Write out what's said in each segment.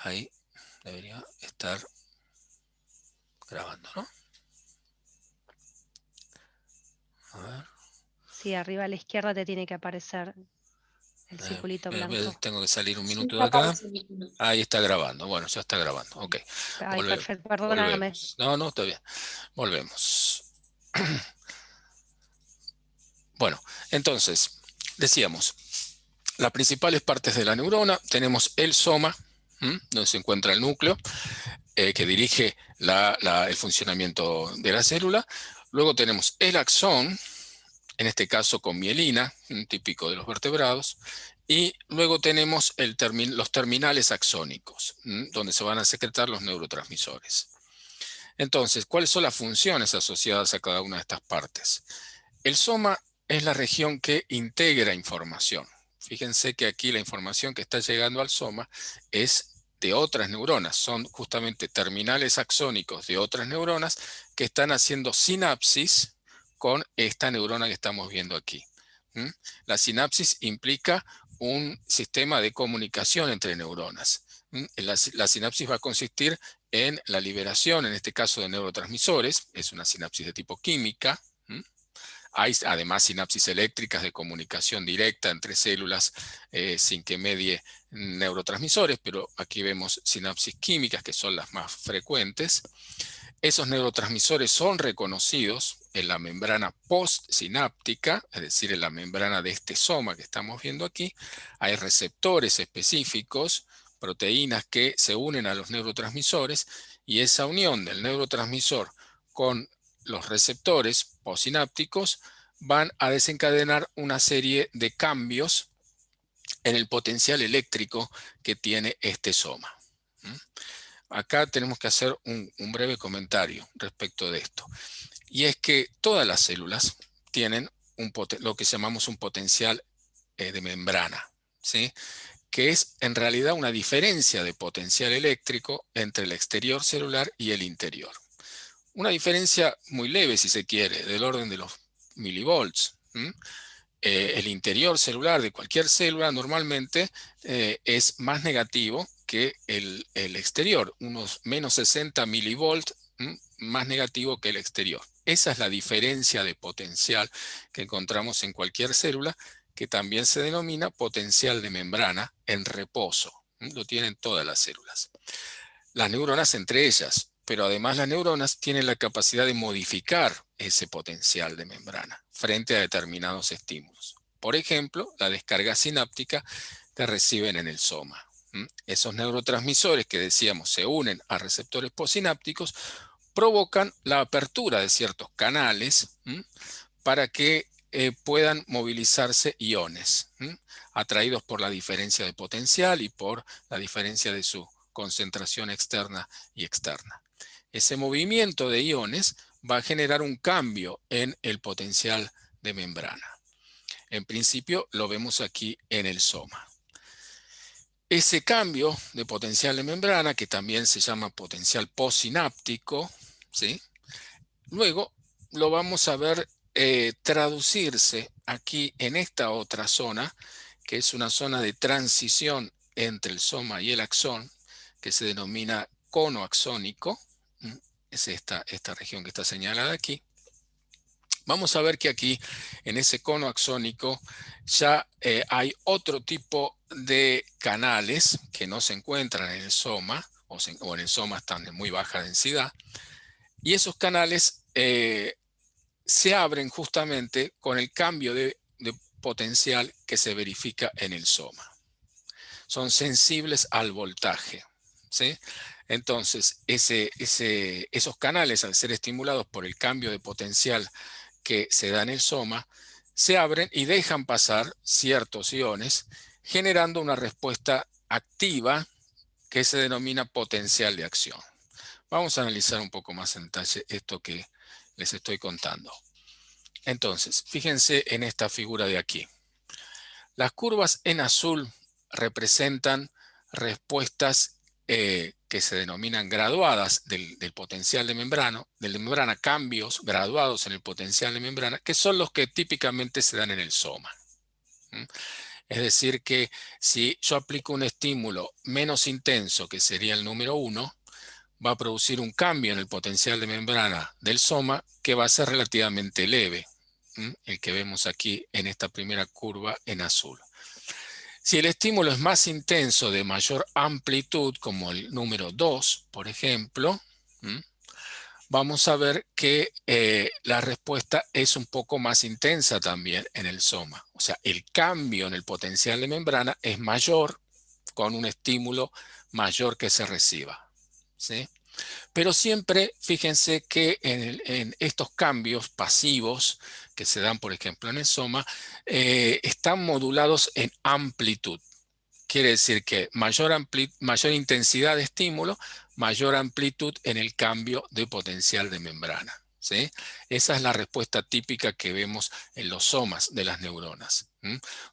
Ahí debería estar grabando, ¿no? A ver. Sí, arriba a la izquierda te tiene que aparecer el circulito blanco. Tengo que salir un Sí, minuto de ya acá. aparece mi número. Ahí está grabando. Bueno, ya está grabando. Ok. Ay, perfecto, perdóname. Volvemos. No, no, está bien. Volvemos. Bueno, entonces, decíamos, las principales partes de la neurona, tenemos el soma, donde se encuentra el núcleo, que dirige el funcionamiento de la célula. Luego tenemos el axón, en este caso con mielina, típico de los vertebrados. Y luego tenemos los terminales axónicos, donde se van a secretar los neurotransmisores. Entonces, ¿cuáles son las funciones asociadas a cada una de estas partes? El soma es la región que integra información. Fíjense que aquí la información que está llegando al soma es de otras neuronas. Son justamente terminales axónicos de otras neuronas que están haciendo sinapsis con esta neurona que estamos viendo aquí. La sinapsis implica un sistema de comunicación entre neuronas. La sinapsis va a consistir en la liberación, en este caso de neurotransmisores. Es una sinapsis de tipo química. Hay además sinapsis eléctricas de comunicación directa entre células sin que medie neurotransmisores, pero aquí vemos sinapsis químicas que son las más frecuentes. Esos neurotransmisores son reconocidos en la membrana postsináptica, es decir, en la membrana de este soma que estamos viendo aquí. Hay receptores específicos, proteínas que se unen a los neurotransmisores, y esa unión del neurotransmisor con los receptores postsinápticos van a desencadenar una serie de cambios en el potencial eléctrico que tiene este soma. Acá tenemos que hacer un breve comentario respecto de esto. Y es que todas las células tienen lo que llamamos un potencial de membrana, ¿sí? Que es en realidad una diferencia de potencial eléctrico entre el exterior celular y el interior. Una diferencia muy leve, si se quiere, del orden de los milivolts. El interior celular de cualquier célula normalmente es más negativo que el exterior, unos menos 60 milivolts más negativo que el exterior. Esa es la diferencia de potencial que encontramos en cualquier célula, que también se denomina potencial de membrana en reposo. Lo tienen todas las células. Las neuronas entre ellas, pero además las neuronas tienen la capacidad de modificar ese potencial de membrana frente a determinados estímulos. Por ejemplo, la descarga sináptica que reciben en el soma. Esos neurotransmisores que decíamos se unen a receptores postsinápticos provocan la apertura de ciertos canales para que puedan movilizarse iones, atraídos por la diferencia de potencial y por la diferencia de su concentración externa y externa. Ese movimiento de iones va a generar un cambio en el potencial de membrana. En principio lo vemos aquí en el soma. Ese cambio de potencial de membrana, que también se llama potencial postsináptico, ¿sí? Luego lo vamos a ver traducirse aquí en esta otra zona, que es una zona de transición entre el soma y el axón, que se denomina cono axónico. Es esta región que está señalada aquí. Vamos a ver que aquí, en ese cono axónico, ya hay otro tipo de canales que no se encuentran en el soma, o en el soma están de muy baja densidad, y esos canales se abren justamente con el cambio de potencial que se verifica en el soma. Son sensibles al voltaje, ¿sí? Entonces, esos canales, al ser estimulados por el cambio de potencial que se da en el soma, se abren y dejan pasar ciertos iones, generando una respuesta activa que se denomina potencial de acción. Vamos a analizar un poco más en detalle esto que les estoy contando. Entonces, fíjense en esta figura de aquí. Las curvas en azul representan respuestas que se denominan graduadas del potencial de membrana, cambios graduados en el potencial de membrana, que son los que típicamente se dan en el soma. Es decir que si yo aplico un estímulo menos intenso, que sería el número 1, va a producir un cambio en el potencial de membrana del soma que va a ser relativamente leve, el que vemos aquí en esta primera curva en azul. Si el estímulo es más intenso, de mayor amplitud, como el número 2, por ejemplo, vamos a ver que la respuesta es un poco más intensa también en el soma. O sea, el cambio en el potencial de membrana es mayor con un estímulo mayor que se reciba, ¿sí? Pero siempre fíjense que en estos cambios pasivos que se dan, por ejemplo, en el soma, están modulados en amplitud. Quiere decir que mayor intensidad de estímulo, mayor amplitud en el cambio de potencial de membrana, ¿sí? Esa es la respuesta típica que vemos en los somas de las neuronas.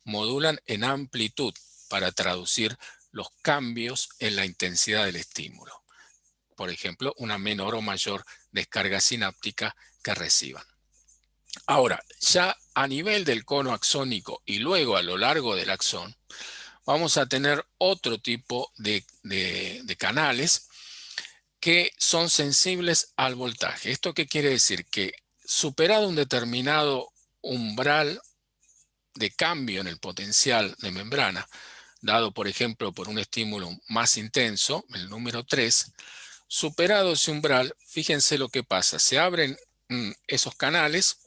Modulan en amplitud para traducir los cambios en la intensidad del estímulo. Por ejemplo, una menor o mayor descarga sináptica que reciban. Ahora, ya a nivel del cono axónico y luego a lo largo del axón, vamos a tener otro tipo de canales que son sensibles al voltaje. ¿Esto qué quiere decir? Que superado un determinado umbral de cambio en el potencial de membrana, dado por ejemplo por un estímulo más intenso, el número 3, superado ese umbral, fíjense lo que pasa. Se abren esos canales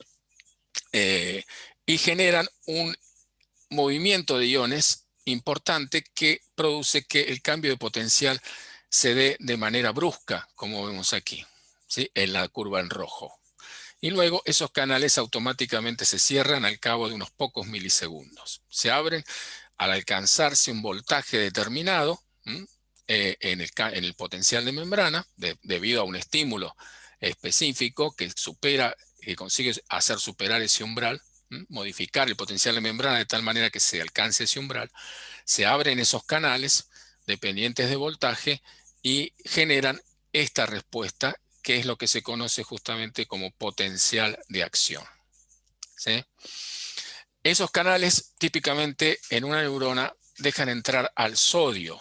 y generan un movimiento de iones importante que produce que el cambio de potencial se dé de manera brusca, como vemos aquí, ¿sí? En la curva en rojo. Y luego esos canales automáticamente se cierran al cabo de unos pocos milisegundos. Se abren al alcanzarse un voltaje determinado en el potencial de membrana, debido a un estímulo específico que consigue hacer superar ese umbral, modificar el potencial de membrana de tal manera que se alcance ese umbral. Se abren esos canales dependientes de voltaje y generan esta respuesta, que es lo que se conoce justamente como potencial de acción, ¿sí? Esos canales típicamente en una neurona dejan entrar al sodio.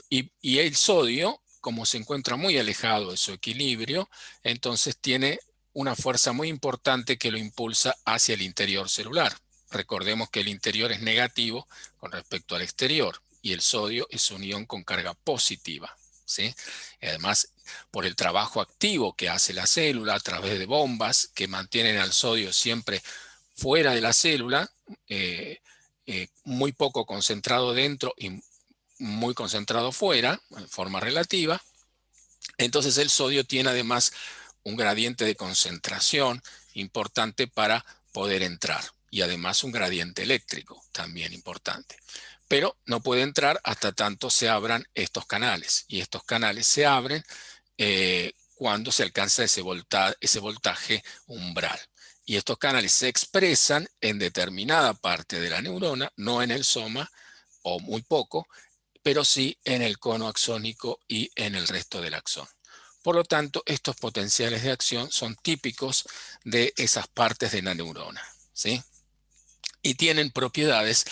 Y el sodio, como se encuentra muy alejado de su equilibrio, entonces tiene una fuerza muy importante que lo impulsa hacia el interior celular. Recordemos que el interior es negativo con respecto al exterior y el sodio es un ion con carga positiva, ¿sí? Y además, por el trabajo activo que hace la célula a través de bombas que mantienen al sodio siempre fuera de la célula, muy poco concentrado dentro y muy concentrado fuera, en forma relativa. Entonces el sodio tiene además un gradiente de concentración importante para poder entrar y además un gradiente eléctrico también importante. Pero no puede entrar hasta tanto se abran estos canales, y estos canales se abren cuando se alcanza ese voltaje umbral. Y estos canales se expresan en determinada parte de la neurona, no en el soma o muy poco, pero sí en el cono axónico y en el resto del axón. Por lo tanto, estos potenciales de acción son típicos de esas partes de la neurona, ¿sí? Y tienen propiedades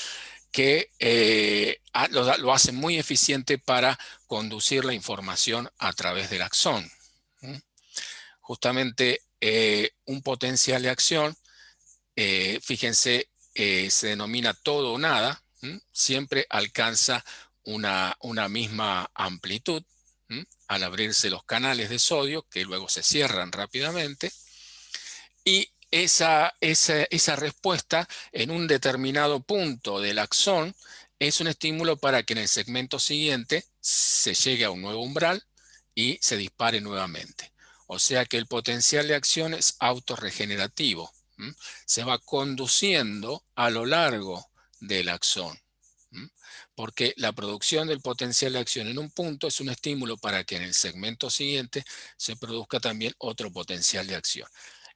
que lo hacen muy eficiente para conducir la información a través del axón. Justamente un potencial de acción, fíjense, se denomina todo o nada, siempre alcanza una misma amplitud al abrirse los canales de sodio, que luego se cierran rápidamente, y esa respuesta en un determinado punto del axón es un estímulo para que en el segmento siguiente se llegue a un nuevo umbral y se dispare nuevamente. O sea que el potencial de acción es autorregenerativo. Se va conduciendo a lo largo del axón, porque la producción del potencial de acción en un punto es un estímulo para que en el segmento siguiente se produzca también otro potencial de acción.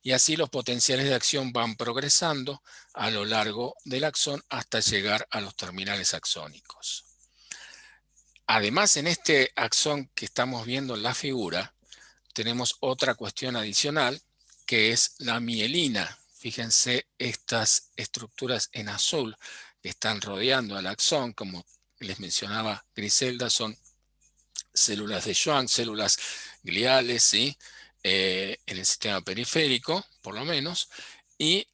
Y así los potenciales de acción van progresando a lo largo del axón hasta llegar a los terminales axónicos. Además, en este axón que estamos viendo en la figura, tenemos otra cuestión adicional, que es la mielina. Fíjense estas estructuras en azul que están rodeando al axón, como les mencionaba Griselda, son células de Schwann, células gliales, ¿sí? En el sistema periférico, por lo menos, y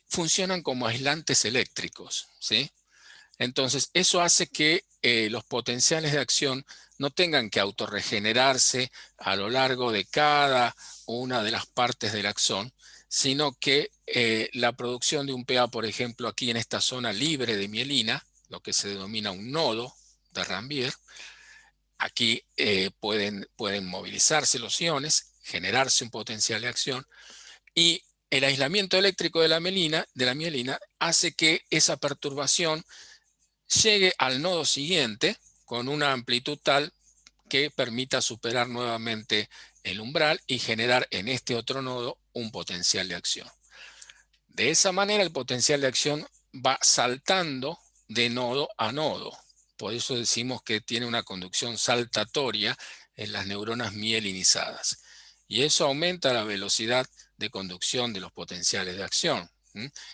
funcionan como aislantes eléctricos, ¿sí? Entonces, eso hace que los potenciales de acción no tengan que autorregenerarse a lo largo de cada una de las partes del axón, sino que la producción de un PA, por ejemplo, aquí en esta zona libre de mielina, lo que se denomina un nodo de Ranvier, aquí pueden movilizarse los iones, generarse un potencial de acción, y el aislamiento eléctrico de la mielina hace que esa perturbación llegue al nodo siguiente con una amplitud tal que permita superar nuevamente el umbral y generar en este otro nodo un potencial de acción. De esa manera el potencial de acción va saltando de nodo a nodo. Por eso decimos que tiene una conducción saltatoria en las neuronas mielinizadas. Y eso aumenta la velocidad de conducción de los potenciales de acción,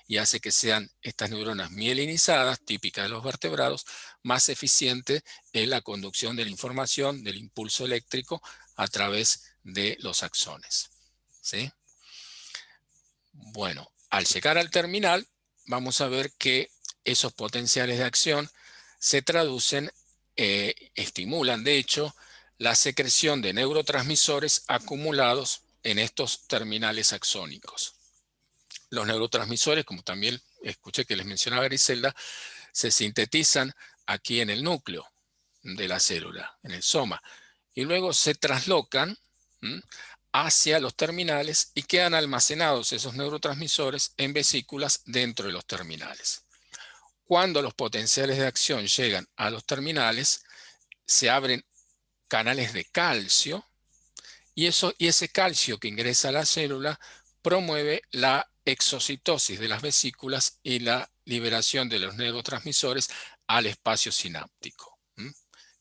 y hace que sean estas neuronas mielinizadas, típicas de los vertebrados, más eficientes en la conducción de la información, del impulso eléctrico a través de los axones, ¿sí? Bueno, al llegar al terminal, vamos a ver que esos potenciales de acción se traducen, estimulan de hecho, la secreción de neurotransmisores acumulados en estos terminales axónicos. Los neurotransmisores, como también escuché que les mencionaba Griselda, se sintetizan aquí en el núcleo de la célula, en el soma, y luego se traslocan hacia los terminales y quedan almacenados esos neurotransmisores en vesículas dentro de los terminales. Cuando los potenciales de acción llegan a los terminales, se abren canales de calcio y ese calcio que ingresa a la célula promueve la exocitosis de las vesículas y la liberación de los neurotransmisores al espacio sináptico,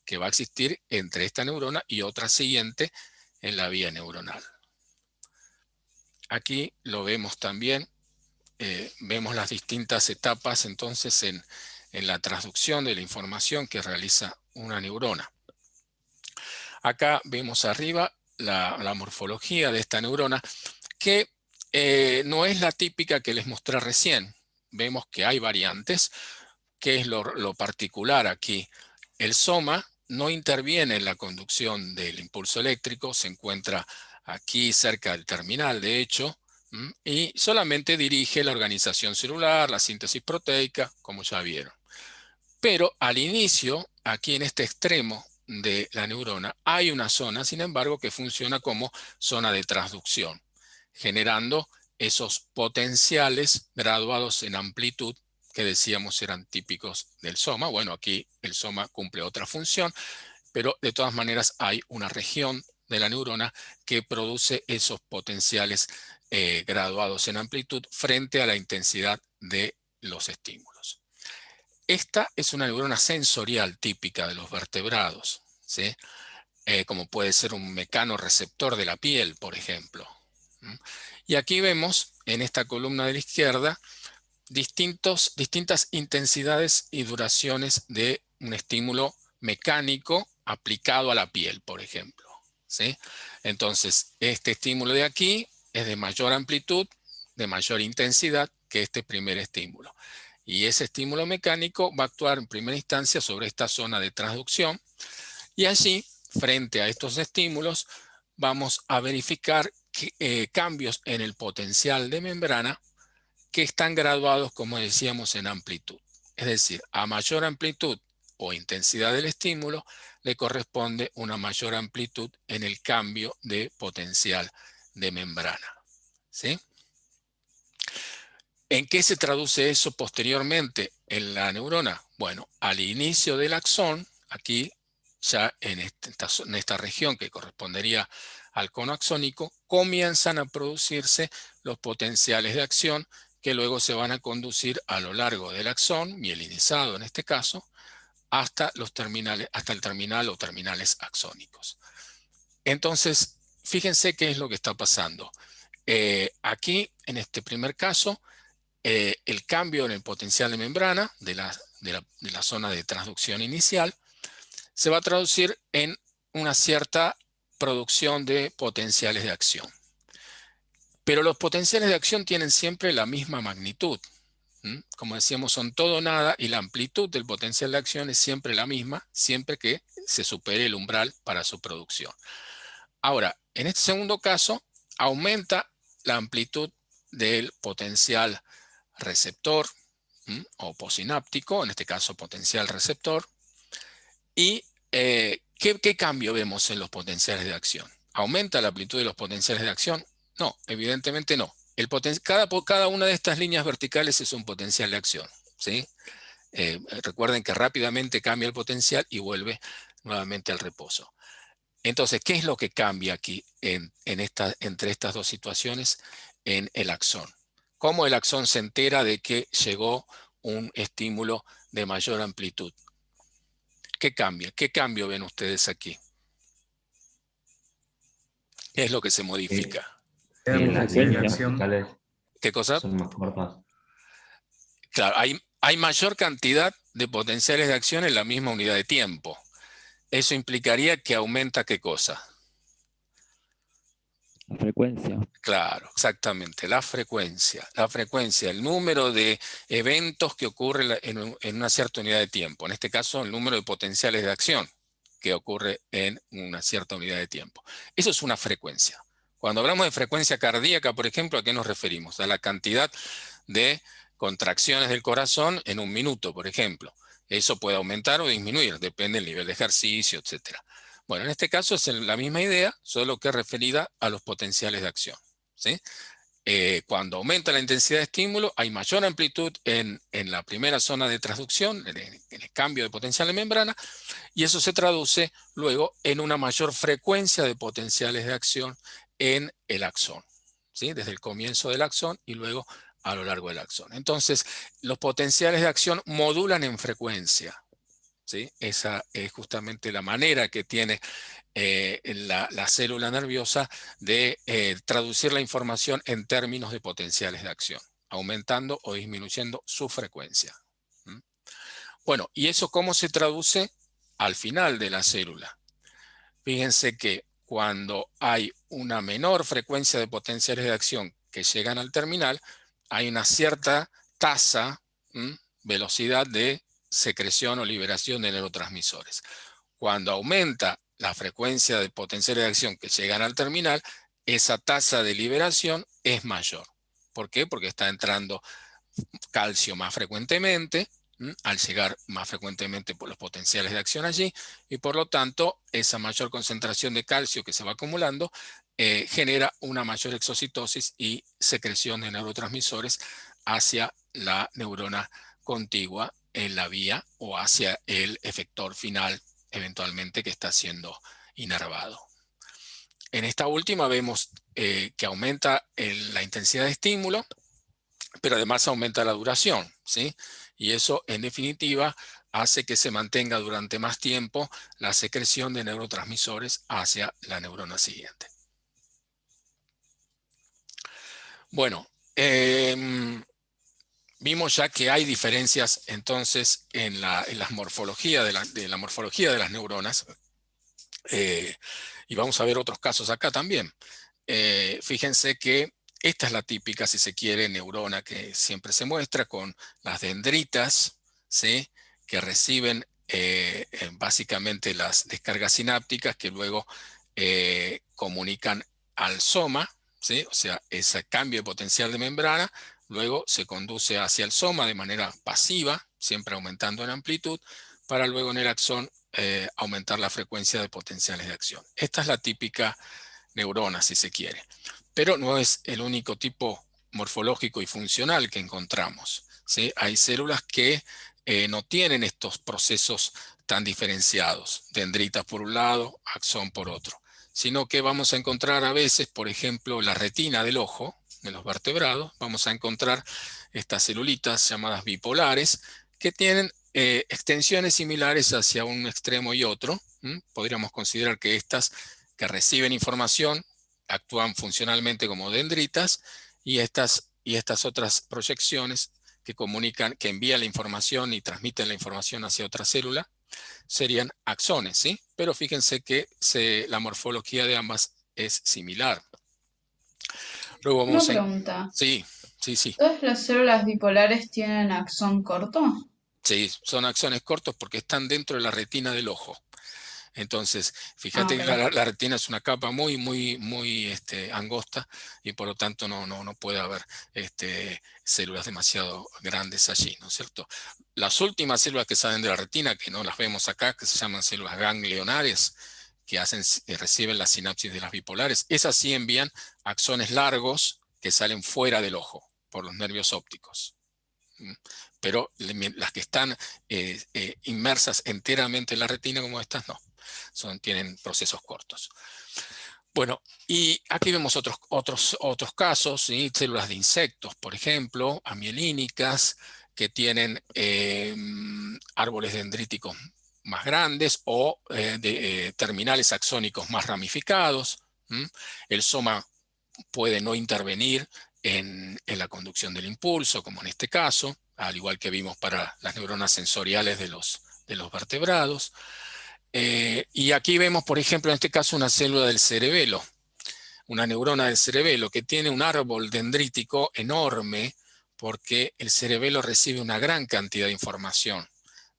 que va a existir entre esta neurona y otra siguiente en la vía neuronal. Aquí lo vemos también, vemos las distintas etapas entonces en la transducción de la información que realiza una neurona. Acá vemos arriba la morfología de esta neurona, que no es la típica que les mostré recién. Vemos que hay variantes. ¿Qué es lo particular aquí? El soma no interviene en la conducción del impulso eléctrico, se encuentra aquí cerca del terminal, de hecho, y solamente dirige la organización celular, la síntesis proteica, como ya vieron. Pero al inicio, aquí en este extremo de la neurona, hay una zona, sin embargo, que funciona como zona de transducción, generando esos potenciales graduados en amplitud que decíamos eran típicos del soma. Bueno, aquí el soma cumple otra función, pero de todas maneras hay una región de la neurona que produce esos potenciales graduados en amplitud frente a la intensidad de los estímulos. Esta es una neurona sensorial típica de los vertebrados, ¿sí? Como puede ser un mecanorreceptor de la piel, por ejemplo. Y aquí vemos, en esta columna de la izquierda, distintas intensidades y duraciones de un estímulo mecánico aplicado a la piel, por ejemplo, ¿sí? Entonces, este estímulo de aquí es de mayor amplitud, de mayor intensidad que este primer estímulo. Y ese estímulo mecánico va a actuar en primera instancia sobre esta zona de transducción. Y allí, frente a estos estímulos, vamos a verificar cambios en el potencial de membrana que están graduados, como decíamos, en amplitud. Es decir, a mayor amplitud o intensidad del estímulo, le corresponde una mayor amplitud en el cambio de potencial de membrana, ¿sí? ¿En qué se traduce eso posteriormente en la neurona? Bueno, al inicio del axón, aquí ya en esta región que correspondería al cono axónico, comienzan a producirse los potenciales de acción que luego se van a conducir a lo largo del axón, mielinizado en este caso, hasta los terminales, hasta el terminal o terminales axónicos. Entonces, fíjense qué es lo que está pasando. Aquí, en este primer caso, el cambio en el potencial de membrana de la zona de transducción inicial se va a traducir en una cierta producción de potenciales de acción. Pero los potenciales de acción tienen siempre la misma magnitud. Como decíamos, son todo o nada, y la amplitud del potencial de acción es siempre la misma, siempre que se supere el umbral para su producción. Ahora, en este segundo caso, aumenta la amplitud del potencial receptor o posináptico, en este caso potencial receptor. ¿Y ¿qué cambio vemos en los potenciales de acción? ¿Aumenta la amplitud de los potenciales de acción? No, evidentemente no. Cada una de estas líneas verticales es un potencial de acción, ¿sí? Recuerden que rápidamente cambia el potencial y vuelve nuevamente al reposo. Entonces, ¿qué es lo que cambia aquí entre estas dos situaciones en el axón? ¿Cómo el axón se entera de que llegó un estímulo de mayor amplitud? ¿Qué cambia? ¿Qué cambio ven ustedes aquí? ¿Qué es lo que se modifica? Las líneas verticales ¿Qué cosa? son más cortas. Claro, hay mayor cantidad de potenciales de acción en la misma unidad de tiempo. Eso implicaría que aumenta ¿qué cosa? La frecuencia. Claro, exactamente, la frecuencia. La frecuencia, el número de eventos que ocurre en una cierta unidad de tiempo. En este caso, el número de potenciales de acción que ocurre en una cierta unidad de tiempo. Eso es una frecuencia. Cuando hablamos de frecuencia cardíaca, por ejemplo, ¿a qué nos referimos? A la cantidad de contracciones del corazón en un minuto, por ejemplo. Eso puede aumentar o disminuir, depende del nivel de ejercicio, etc. Bueno, en este caso es la misma idea, solo que referida a los potenciales de acción, ¿sí? Cuando aumenta la intensidad de estímulo, hay mayor amplitud en la primera zona de transducción, en el cambio de potencial de membrana, y eso se traduce luego en una mayor frecuencia de potenciales de acción en el axón, ¿sí? Desde el comienzo del axón y luego a lo largo del axón. Entonces, los potenciales de acción modulan en frecuencia, ¿sí? Esa es justamente la manera que tiene la célula nerviosa de traducir la información en términos de potenciales de acción, aumentando o disminuyendo su frecuencia. Bueno, ¿y eso cómo se traduce al final de la célula? Fíjense que cuando hay una menor frecuencia de potenciales de acción que llegan al terminal, hay una cierta tasa, velocidad de secreción o liberación de neurotransmisores. Cuando aumenta la frecuencia de potenciales de acción que llegan al terminal, esa tasa de liberación es mayor. ¿Por qué? Porque está entrando calcio más frecuentemente, al llegar más frecuentemente por los potenciales de acción allí, y por lo tanto esa mayor concentración de calcio que se va acumulando genera una mayor exocitosis y secreción de neurotransmisores hacia la neurona contigua en la vía o hacia el efector final eventualmente que está siendo inervado. En esta última vemos que aumenta la intensidad de estímulo, pero además aumenta la duración, ¿sí? Y eso, en definitiva, hace que se mantenga durante más tiempo la secreción de neurotransmisores hacia la neurona siguiente. Bueno, vimos ya que hay diferencias entonces en la morfología de la morfología de las neuronas, y vamos a ver otros casos acá también. Fíjense que esta es la típica, si se quiere, neurona que siempre se muestra con las dendritas, ¿sí? Que reciben básicamente las descargas sinápticas que luego comunican al soma, ¿sí? O sea, ese cambio de potencial de membrana luego se conduce hacia el soma de manera pasiva, siempre aumentando en amplitud, para luego en el axón aumentar la frecuencia de potenciales de acción. Esta es la típica neurona, si se quiere. Pero no es el único tipo morfológico y funcional que encontramos, ¿sí? Hay células que no tienen estos procesos tan diferenciados, dendritas por un lado, axón por otro, sino que vamos a encontrar a veces, por ejemplo, la retina del ojo, de los vertebrados, vamos a encontrar estas celulitas llamadas bipolares que tienen extensiones similares hacia un extremo y otro. Podríamos considerar que estas que reciben información actúan funcionalmente como dendritas y estas y estas otras proyecciones que comunican, que envían la información y transmiten la información hacia otra célula, serían axones, ¿sí? Pero fíjense que la morfología de ambas es similar. Luego Una vamos en... pregunta. Sí, sí, sí. ¿Todas las células bipolares tienen axón corto? Sí, son axones cortos porque están dentro de la retina del ojo. Entonces, fíjate que Ok. la retina es una capa muy angosta y por lo tanto no puede haber células demasiado grandes allí, ¿no es cierto? Las últimas células que salen de la retina, que no las vemos acá, que se llaman células ganglionares, que reciben la sinapsis de las bipolares, esas sí envían axones largos que salen fuera del ojo por los nervios ópticos. Pero las que están inmersas enteramente en la retina como estas, no. Tienen procesos cortos. Bueno, y aquí vemos otros casos, ¿sí? Células de insectos, por ejemplo, amielínicas, que tienen árboles dendríticos más grandes o terminales axónicos más ramificados. El soma puede no intervenir en la conducción del impulso, como en este caso, al igual que vimos para las neuronas sensoriales de los vertebrados. Y aquí vemos, por ejemplo, en este caso una célula del cerebelo, una neurona del cerebelo que tiene un árbol dendrítico enorme porque el cerebelo recibe una gran cantidad de información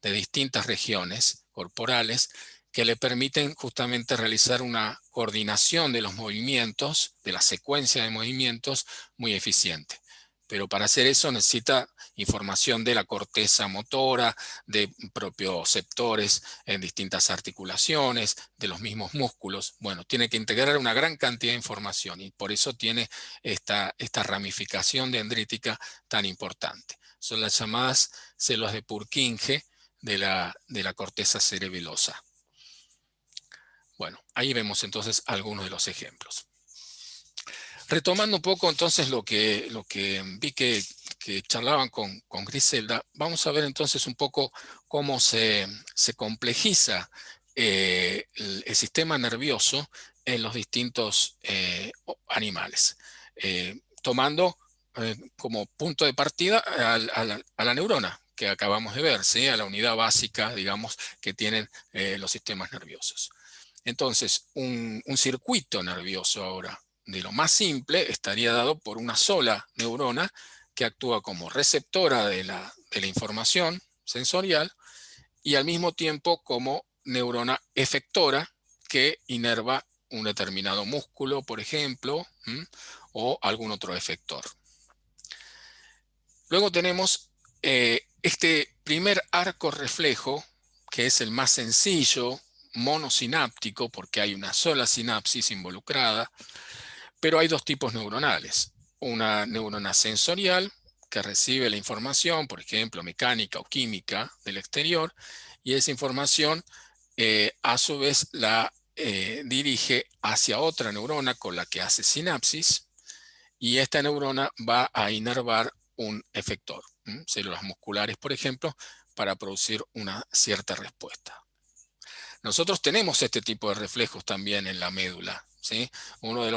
de distintas regiones corporales que le permiten justamente realizar una coordinación de los movimientos, de la secuencia de movimientos muy eficiente. Pero para hacer eso necesita información de la corteza motora, de propioceptores en distintas articulaciones, de los mismos músculos. Bueno, tiene que integrar una gran cantidad de información y por eso tiene esta ramificación dendrítica tan importante. Son las llamadas células de Purkinje de la corteza cerebelosa. Bueno, ahí vemos entonces algunos de los ejemplos. Retomando un poco entonces lo que vi que charlaban con Griselda, vamos a ver entonces un poco cómo se complejiza el sistema nervioso en los distintos animales. Tomando como punto de partida a la neurona que acabamos de ver, ¿sí? A la unidad básica, digamos, que tienen los sistemas nerviosos. Entonces, un circuito nervioso ahora, de lo más simple, estaría dado por una sola neurona que actúa como receptora de la información sensorial y al mismo tiempo como neurona efectora que inerva un determinado músculo, por ejemplo, o algún otro efector. Luego tenemos este primer arco reflejo, que es el más sencillo, monosináptico, porque hay una sola sinapsis involucrada, pero hay dos tipos neuronales. Una neurona sensorial, que recibe la información, por ejemplo, mecánica o química del exterior, y esa información a su vez la dirige hacia otra neurona con la que hace sinapsis, y esta neurona va a inervar un efector, células musculares, por ejemplo, para producir una cierta respuesta. Nosotros tenemos este tipo de reflejos también en la médula, ¿sí? Uno de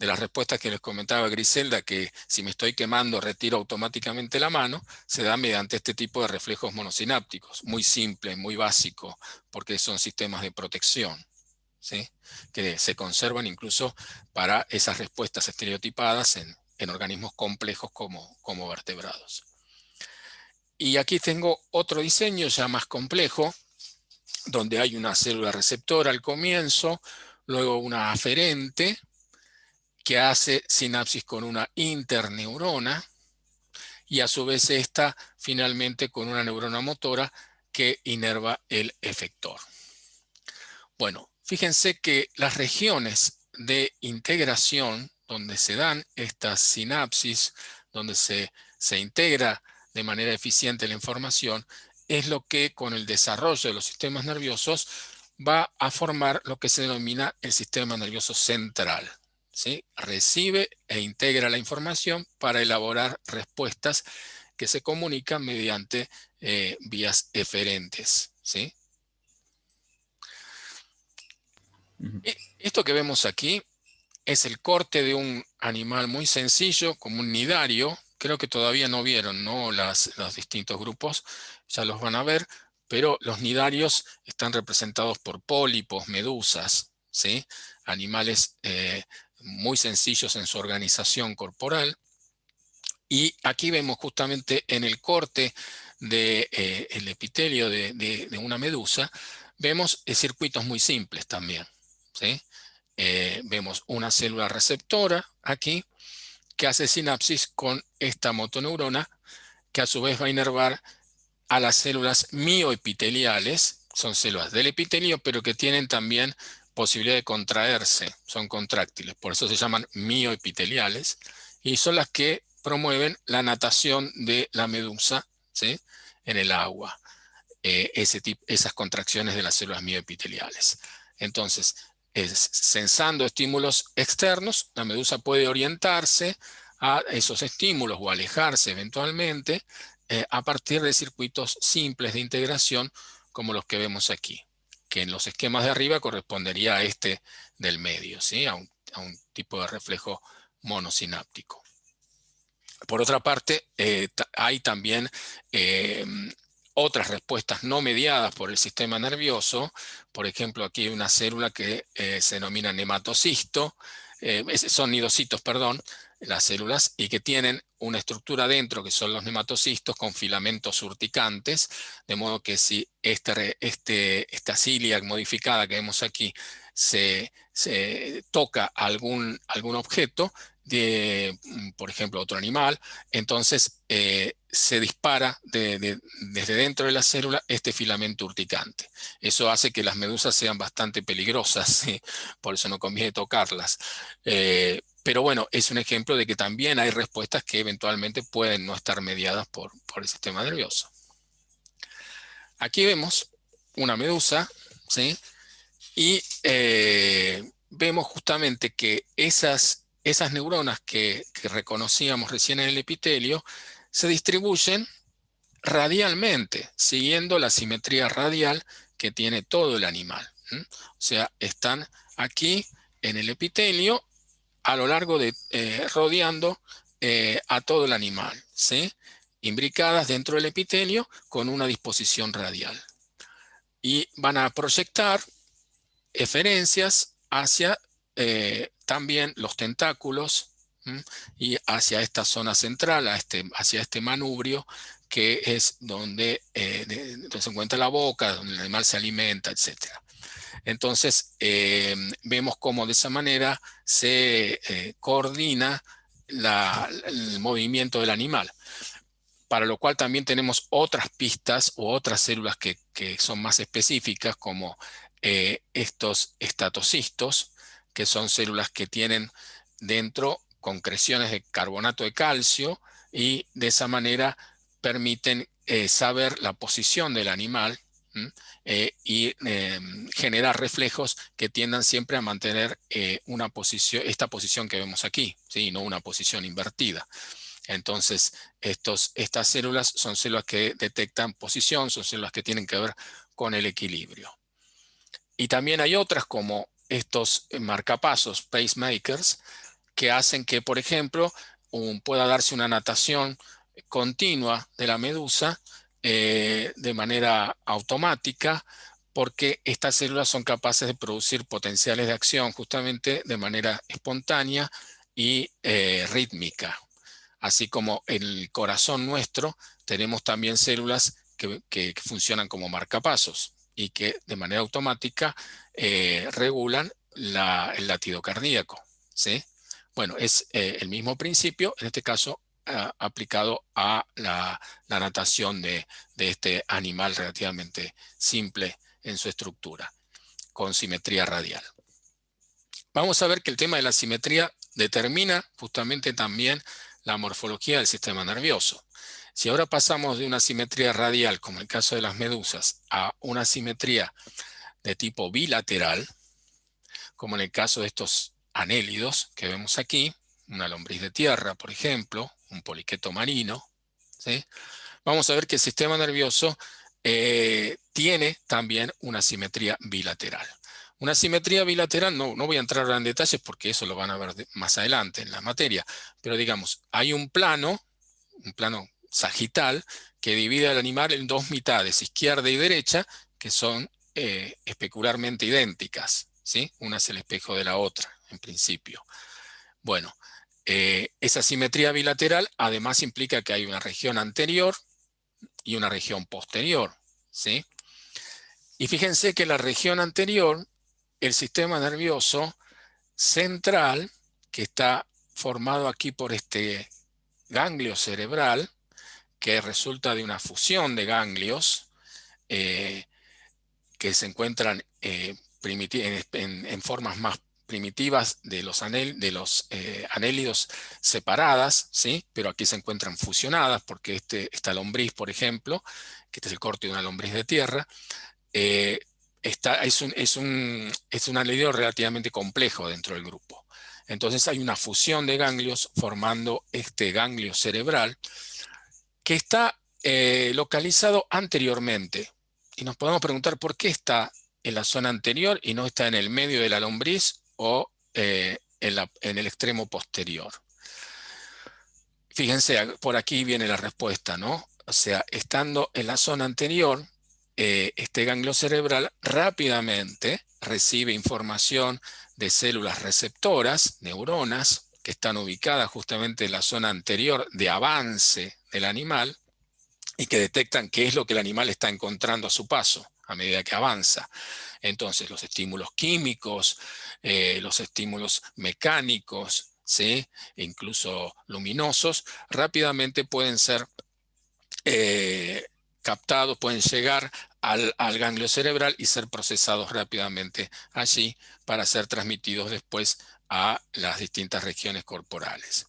las respuestas que les comentaba Griselda, que si me estoy quemando retiro automáticamente la mano, se da mediante este tipo de reflejos monosinápticos, muy simple, muy básico, porque son sistemas de protección, ¿sí? Que se conservan incluso para esas respuestas estereotipadas en organismos complejos como vertebrados. Y aquí tengo otro diseño ya más complejo, donde hay una célula receptora al comienzo, luego una aferente que hace sinapsis con una interneurona y a su vez esta finalmente con una neurona motora que inerva el efector. Bueno, fíjense que las regiones de integración donde se dan estas sinapsis, donde se integra de manera eficiente la información, es lo que con el desarrollo de los sistemas nerviosos va a formar lo que se denomina el sistema nervioso central, ¿sí? Recibe e integra la información para elaborar respuestas que se comunican mediante vías eferentes, ¿sí? Esto que vemos aquí es el corte de un animal muy sencillo, como un nidario, creo que todavía no vieron, ¿no? Los distintos grupos, ya los van a ver, pero los nidarios están representados por pólipos, medusas, ¿sí? Animales muy sencillos en su organización corporal. Y aquí vemos justamente en el corte del epitelio de una medusa, vemos circuitos muy simples también, ¿sí? Vemos una célula receptora aquí que hace sinapsis con esta motoneurona, que a su vez va a inervar a las células mioepiteliales, son células del epitelio, pero que tienen también posibilidad de contraerse, son contráctiles, por eso se llaman mioepiteliales, y son las que promueven la natación de la medusa, ¿sí? En el agua, esas contracciones de las células mioepiteliales. Entonces, sensando estímulos externos, la medusa puede orientarse a esos estímulos o alejarse eventualmente a partir de circuitos simples de integración como los que vemos aquí, que en los esquemas de arriba correspondería a este del medio, ¿sí? a un tipo de reflejo monosináptico. Por otra parte, hay también otras respuestas no mediadas por el sistema nervioso. Por ejemplo, aquí hay una célula que se denomina nematocisto, son nidocitos, perdón, las células, y que tienen una estructura dentro que son los nematocistos con filamentos urticantes, de modo que si esta cilia modificada que vemos aquí se toca algún objeto, por ejemplo, otro animal, entonces se dispara desde dentro de la célula este filamento urticante. Eso hace que las medusas sean bastante peligrosas, ¿sí? Por eso no conviene tocarlas. Pero bueno, es un ejemplo de que también hay respuestas que eventualmente pueden no estar mediadas por el sistema nervioso. Aquí vemos una medusa, ¿sí? Y vemos justamente que esas neuronas que reconocíamos recién en el epitelio se distribuyen radialmente, siguiendo la simetría radial que tiene todo el animal. O sea, están aquí en el epitelio a lo largo de, rodeando a todo el animal, ¿sí? Imbricadas dentro del epitelio con una disposición radial. Y van a proyectar eferencias hacia también los tentáculos y hacia esta zona central, hacia este manubrio, que es donde se encuentra la boca, donde el animal se alimenta, etc. Entonces, vemos cómo de esa manera se coordina el movimiento del animal, para lo cual también tenemos otras pistas u otras células que son más específicas, como estos estatocitos, que son células que tienen dentro concreciones de carbonato de calcio y de esa manera permiten saber la posición del animal y generar reflejos que tiendan siempre a mantener esta posición que vemos aquí, ¿sí? No una posición invertida. Entonces, estas células son células que detectan posición, son células que tienen que ver con el equilibrio. Y también hay otras como estos marcapasos, pacemakers, que hacen que, por ejemplo, pueda darse una natación continua de la medusa de manera automática, porque estas células son capaces de producir potenciales de acción justamente de manera espontánea y rítmica. Así como en el corazón nuestro tenemos también células que funcionan como marcapasos y que de manera automática regulan el latido cardíaco, ¿sí? Bueno, es el mismo principio, en este caso aplicado a la natación de este animal relativamente simple en su estructura, con simetría radial. Vamos a ver que el tema de la simetría determina justamente también la morfología del sistema nervioso. Si ahora pasamos de una simetría radial, como en el caso de las medusas, a una simetría de tipo bilateral, como en el caso de estos anélidos que vemos aquí, una lombriz de tierra, por ejemplo, un poliqueto marino, ¿sí? Vamos a ver que el sistema nervioso tiene también una simetría bilateral. Una simetría bilateral, no voy a entrar ahora en detalles porque eso lo van a ver más adelante en la materia, pero digamos, hay un plano un plano sagital que divide al animal en dos mitades, izquierda y derecha, que son especularmente idénticas, ¿sí? Una es el espejo de la otra, en principio. Bueno, esa simetría bilateral además implica que hay una región anterior y una región posterior, ¿sí? Y fíjense que la región anterior, el sistema nervioso central, que está formado aquí por este ganglio cerebral, que resulta de una fusión de ganglios que se encuentran en formas más primitivas de los anélidos separadas, ¿sí? Pero aquí se encuentran fusionadas porque esta lombriz, por ejemplo, que este es el corte de una lombriz de tierra, es un anélido relativamente complejo dentro del grupo. Entonces hay una fusión de ganglios formando este ganglio cerebral que está localizado anteriormente. Y nos podemos preguntar por qué está en la zona anterior y no está en el medio de la lombriz o en el extremo posterior. Fíjense, por aquí viene la respuesta, ¿no? O sea, estando en la zona anterior, este ganglio cerebral rápidamente recibe información de células receptoras, neuronas, que están ubicadas justamente en la zona anterior de avance del animal y que detectan qué es lo que el animal está encontrando a su paso a medida que avanza. Entonces, los estímulos químicos, los estímulos mecánicos, ¿sí? E incluso luminosos, rápidamente pueden ser captados, pueden llegar al ganglio cerebral y ser procesados rápidamente allí para ser transmitidos después a las distintas regiones corporales.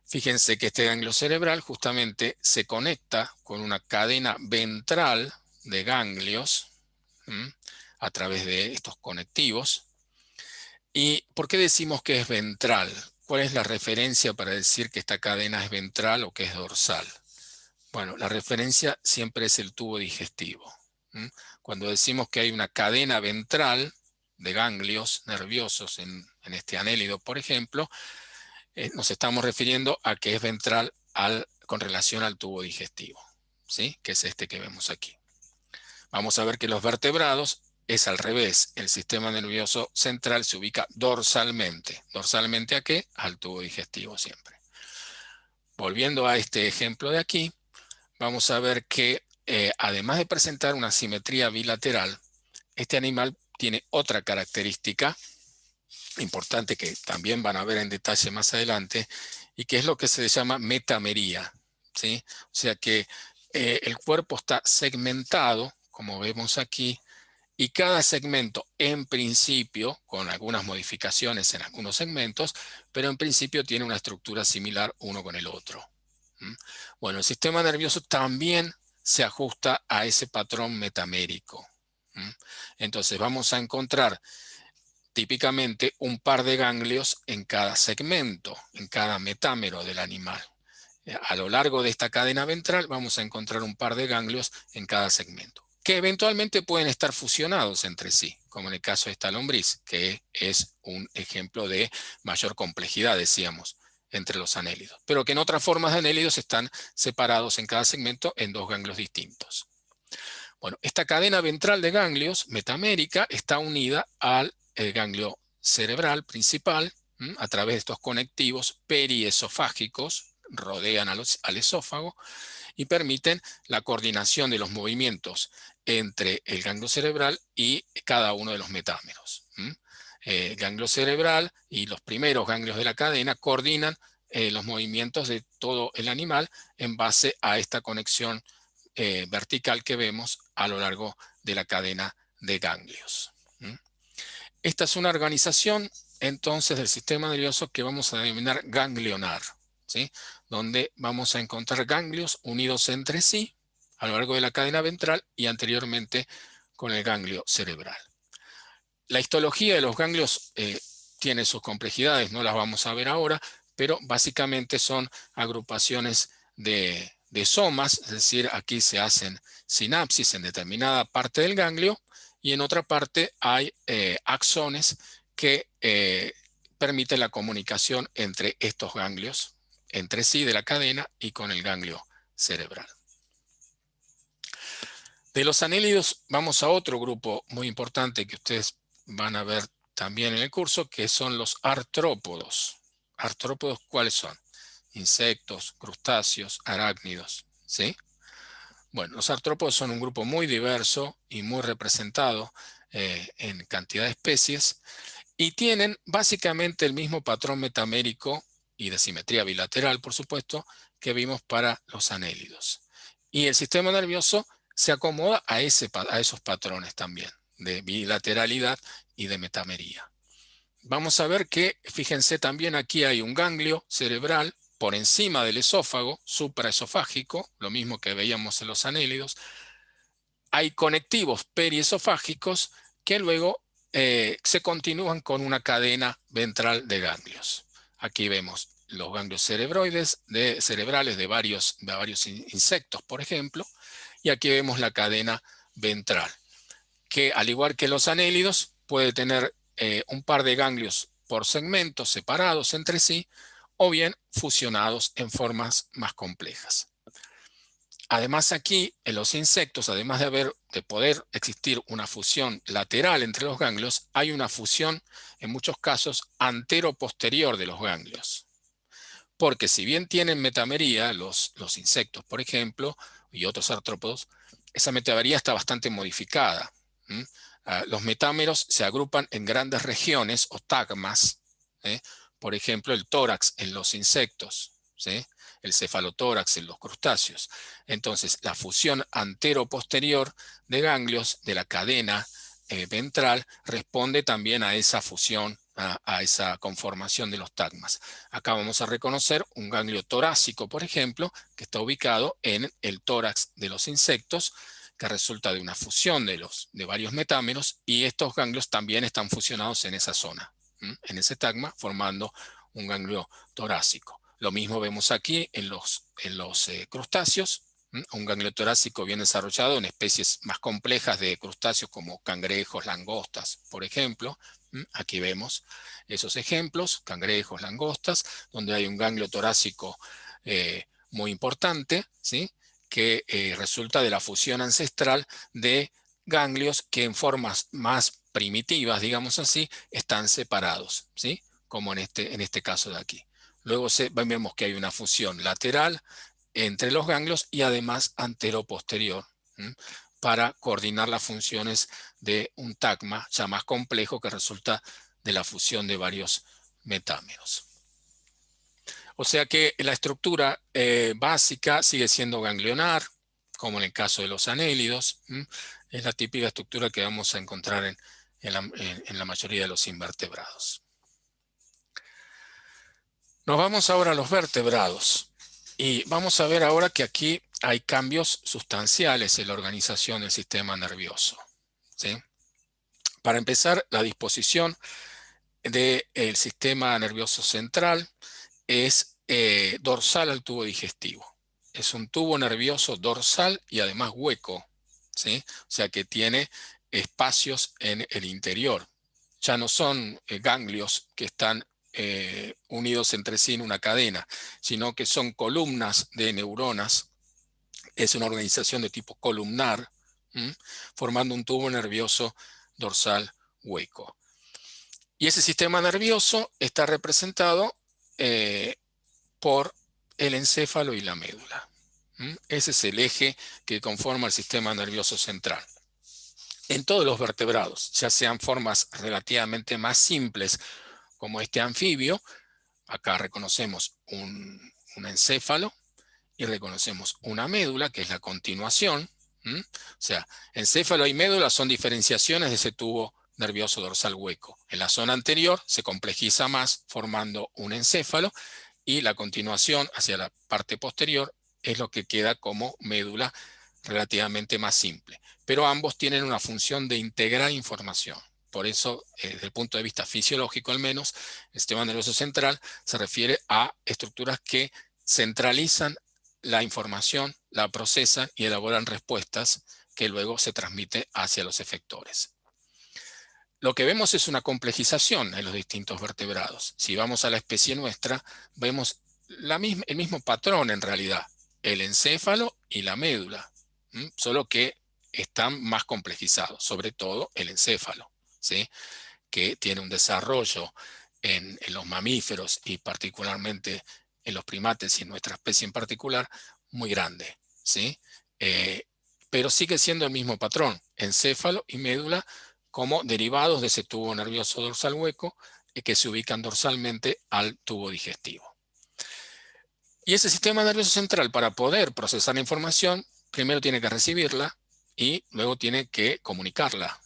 Fíjense que este ganglio cerebral justamente se conecta con una cadena ventral de ganglios a través de estos conectivos. ¿Y por qué decimos que es ventral? ¿Cuál es la referencia para decir que esta cadena es ventral o que es dorsal? Bueno, la referencia siempre es el tubo digestivo. Cuando decimos que hay una cadena ventral de ganglios nerviosos en este anélido, por ejemplo, nos estamos refiriendo a que es ventral con relación al tubo digestivo, ¿sí? Que es este que vemos aquí. Vamos a ver que los vertebrados es al revés. El sistema nervioso central se ubica dorsalmente. ¿Dorsalmente a qué? Al tubo digestivo siempre. Volviendo a este ejemplo de aquí, vamos a ver que además de presentar una simetría bilateral, este animal tiene otra característica importante que también van a ver en detalle más adelante, y que es lo que se llama metamería, ¿sí? O sea que el cuerpo está segmentado, como vemos aquí, y cada segmento en principio, con algunas modificaciones en algunos segmentos, pero en principio tiene una estructura similar uno con el otro. Bueno, el sistema nervioso también se ajusta a ese patrón metamérico. Entonces vamos a encontrar típicamente un par de ganglios en cada segmento, en cada metámero del animal. A lo largo de esta cadena ventral vamos a encontrar un par de ganglios en cada segmento, que eventualmente pueden estar fusionados entre sí, como en el caso de esta lombriz, que es un ejemplo de mayor complejidad, decíamos, entre los anélidos, pero que en otras formas de anélidos están separados en cada segmento en dos ganglios distintos. Bueno, esta cadena ventral de ganglios metamérica está unida al ganglio cerebral principal a través de estos conectivos periesofágicos, rodean al esófago y permiten la coordinación de los movimientos entre el ganglio cerebral y cada uno de los metámeros. El ganglio cerebral y los primeros ganglios de la cadena coordinan los movimientos de todo el animal en base a esta conexión vertical que vemos a lo largo de la cadena de ganglios. Esta es una organización entonces del sistema nervioso que vamos a denominar ganglionar, ¿sí? Donde vamos a encontrar ganglios unidos entre sí a lo largo de la cadena ventral y anteriormente con el ganglio cerebral. La histología de los ganglios tiene sus complejidades, no las vamos a ver ahora, pero básicamente son agrupaciones de somas, es decir, aquí se hacen sinapsis en determinada parte del ganglio y en otra parte hay axones que permiten la comunicación entre estos ganglios entre sí de la cadena y con el ganglio cerebral. De los anélidos vamos a otro grupo muy importante que ustedes van a ver también en el curso, que son los artrópodos. ¿Artrópodos cuáles son? Insectos, crustáceos, arácnidos, ¿sí? Bueno, los artrópodos son un grupo muy diverso y muy representado en cantidad de especies y tienen básicamente el mismo patrón metamérico y de simetría bilateral, por supuesto, que vimos para los anélidos. Y el sistema nervioso se acomoda a esos patrones también, de bilateralidad y de metamería. Vamos a ver que, fíjense, también aquí hay un ganglio cerebral por encima del esófago, supraesofágico, lo mismo que veíamos en los anélidos. Hay conectivos periesofágicos que luego se continúan con una cadena ventral de ganglios. Aquí vemos los ganglios cerebrales de varios insectos, por ejemplo, y aquí vemos la cadena ventral, que al igual que los anélidos puede tener un par de ganglios por segmentos separados entre sí o bien fusionados en formas más complejas. Además aquí, en los insectos, además de poder existir una fusión lateral entre los ganglios, hay una fusión, en muchos casos, antero-posterior de los ganglios. Porque si bien tienen metamería, los insectos, por ejemplo, y otros artrópodos, esa metamería está bastante modificada. Los metámeros se agrupan en grandes regiones o tagmas, por ejemplo, el tórax en los insectos, ¿sí? El cefalotórax en los crustáceos. Entonces, la fusión antero-posterior de ganglios de la cadena ventral responde también a esa fusión, a esa conformación de los tagmas. Acá vamos a reconocer un ganglio torácico, por ejemplo, que está ubicado en el tórax de los insectos, que resulta de una fusión de varios metámeros, y estos ganglios también están fusionados en esa zona, en ese tagma, formando un ganglio torácico. Lo mismo vemos aquí en los crustáceos, un ganglio torácico bien desarrollado en especies más complejas de crustáceos como cangrejos, langostas, por ejemplo. Aquí vemos esos ejemplos, cangrejos, langostas, donde hay un ganglio torácico muy importante, ¿sí? Que resulta de la fusión ancestral de ganglios que en formas más primitivas, digamos así, están separados, ¿sí? Como en este caso de aquí. Luego vemos que hay una fusión lateral entre los ganglios y además antero-posterior para coordinar las funciones de un tagma ya más complejo que resulta de la fusión de varios metámeros. O sea que la estructura básica sigue siendo ganglionar, como en el caso de los anélidos. Es la típica estructura que vamos a encontrar en la mayoría de los invertebrados. Nos vamos ahora a los vertebrados y vamos a ver ahora que aquí hay cambios sustanciales en la organización del sistema nervioso, ¿sí? Para empezar, la disposición del sistema nervioso central es dorsal al tubo digestivo. Es un tubo nervioso dorsal y además hueco, ¿sí? O sea que tiene espacios en el interior. Ya no son ganglios que están unidos entre sí en una cadena, sino que son columnas de neuronas. Es una organización de tipo columnar, formando un tubo nervioso dorsal hueco. Y ese sistema nervioso está representado por el encéfalo y la médula. Ese es el eje que conforma el sistema nervioso central. En todos los vertebrados, ya sean formas relativamente más simples como este anfibio, acá reconocemos un encéfalo y reconocemos una médula, que es la continuación. O sea, encéfalo y médula son diferenciaciones de ese tubo nervioso dorsal hueco. En la zona anterior se complejiza más formando un encéfalo y la continuación hacia la parte posterior es lo que queda como médula relativamente más simple. Pero ambos tienen una función de integrar información. Por eso, desde el punto de vista fisiológico al menos, el sistema nervioso central se refiere a estructuras que centralizan la información, la procesan y elaboran respuestas que luego se transmiten hacia los efectores. Lo que vemos es una complejización en los distintos vertebrados. Si vamos a la especie nuestra, vemos el mismo patrón en realidad, el encéfalo y la médula, solo que están más complejizados, sobre todo el encéfalo, ¿sí? Que tiene un desarrollo en los mamíferos y particularmente en los primates y en nuestra especie en particular, muy grande, ¿sí? Pero sigue siendo el mismo patrón, encéfalo y médula como derivados de ese tubo nervioso dorsal hueco que se ubican dorsalmente al tubo digestivo. Y ese sistema nervioso central, para poder procesar la información, primero tiene que recibirla y luego tiene que comunicarla,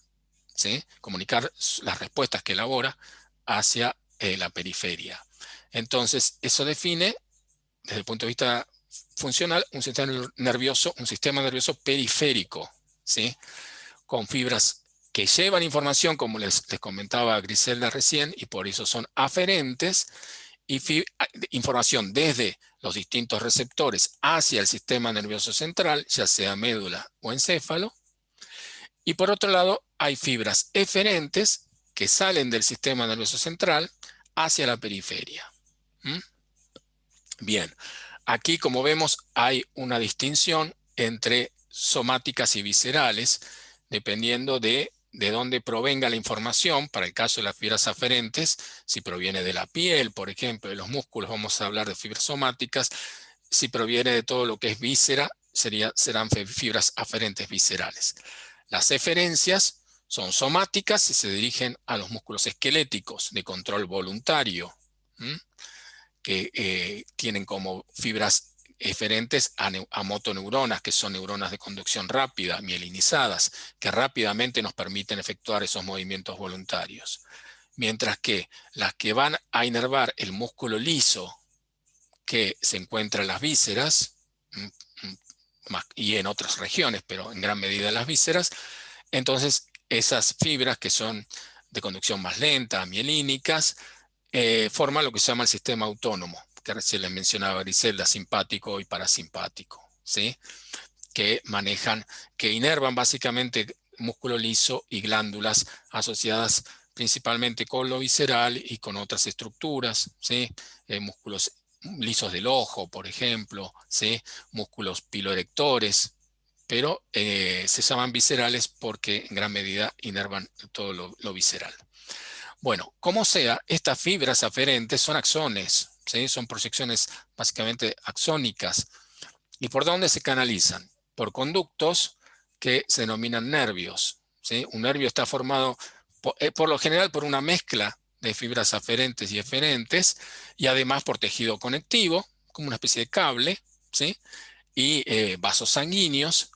¿sí? Comunicar las respuestas que elabora hacia la periferia. Entonces, eso define, desde el punto de vista funcional, un sistema nervioso periférico, ¿sí? Con fibras que llevan información, como les comentaba Griselda recién, y por eso son aferentes, y información desde los distintos receptores hacia el sistema nervioso central, ya sea médula o encéfalo. Y por otro lado, hay fibras eferentes que salen del sistema nervioso central hacia la periferia. Bien, aquí como vemos hay una distinción entre somáticas y viscerales, dependiendo de dónde provenga la información. Para el caso de las fibras aferentes, si proviene de la piel, por ejemplo, de los músculos, vamos a hablar de fibras somáticas. Si proviene de todo lo que es víscera, serán fibras aferentes viscerales. Las eferencias son somáticas y se dirigen a los músculos esqueléticos de control voluntario, que tienen como fibras eferentes a motoneuronas, que son neuronas de conducción rápida, mielinizadas, que rápidamente nos permiten efectuar esos movimientos voluntarios. Mientras que las que van a inervar el músculo liso, que se encuentra en las vísceras, y en otras regiones, pero en gran medida en las vísceras, entonces esas fibras que son de conducción más lenta, mielínicas, forman lo que se llama el sistema autónomo, que recién les mencionaba Griselda, simpático y parasimpático, ¿sí? Que inervan básicamente músculo liso y glándulas asociadas principalmente con lo visceral y con otras estructuras, ¿sí? Músculos lisos del ojo, por ejemplo, ¿sí? Músculos piloerectores, pero se llaman viscerales porque en gran medida inervan todo lo visceral. Bueno, como sea, estas fibras aferentes son axones, ¿sí? Son proyecciones básicamente axónicas. ¿Y por dónde se canalizan? Por conductos que se denominan nervios, ¿sí? Un nervio está formado por lo general por una mezcla de fibras aferentes y eferentes, y además por tejido conectivo, como una especie de cable, ¿sí? Y vasos sanguíneos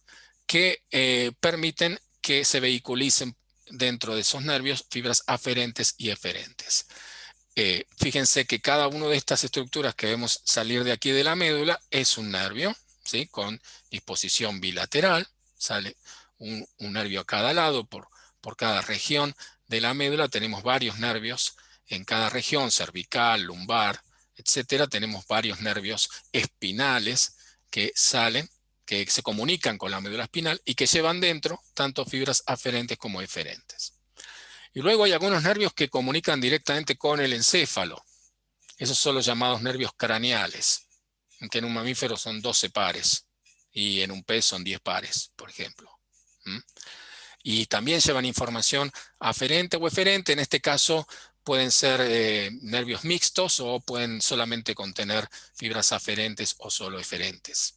que permiten que se vehiculicen dentro de esos nervios fibras aferentes y eferentes. Fíjense que cada una de estas estructuras que vemos salir de aquí de la médula es un nervio, ¿sí? Con disposición bilateral, sale un nervio a cada lado por cada región de la médula. Tenemos varios nervios en cada región, cervical, lumbar, etcétera. Tenemos varios nervios espinales que salen, que se comunican con la médula espinal y que llevan dentro tanto fibras aferentes como eferentes. Y luego hay algunos nervios que comunican directamente con el encéfalo. Esos son los llamados nervios craneales, que en un mamífero son 12 pares y en un pez son 10 pares, por ejemplo. Y también llevan información aferente o eferente. En este caso pueden ser nervios mixtos o pueden solamente contener fibras aferentes o solo eferentes.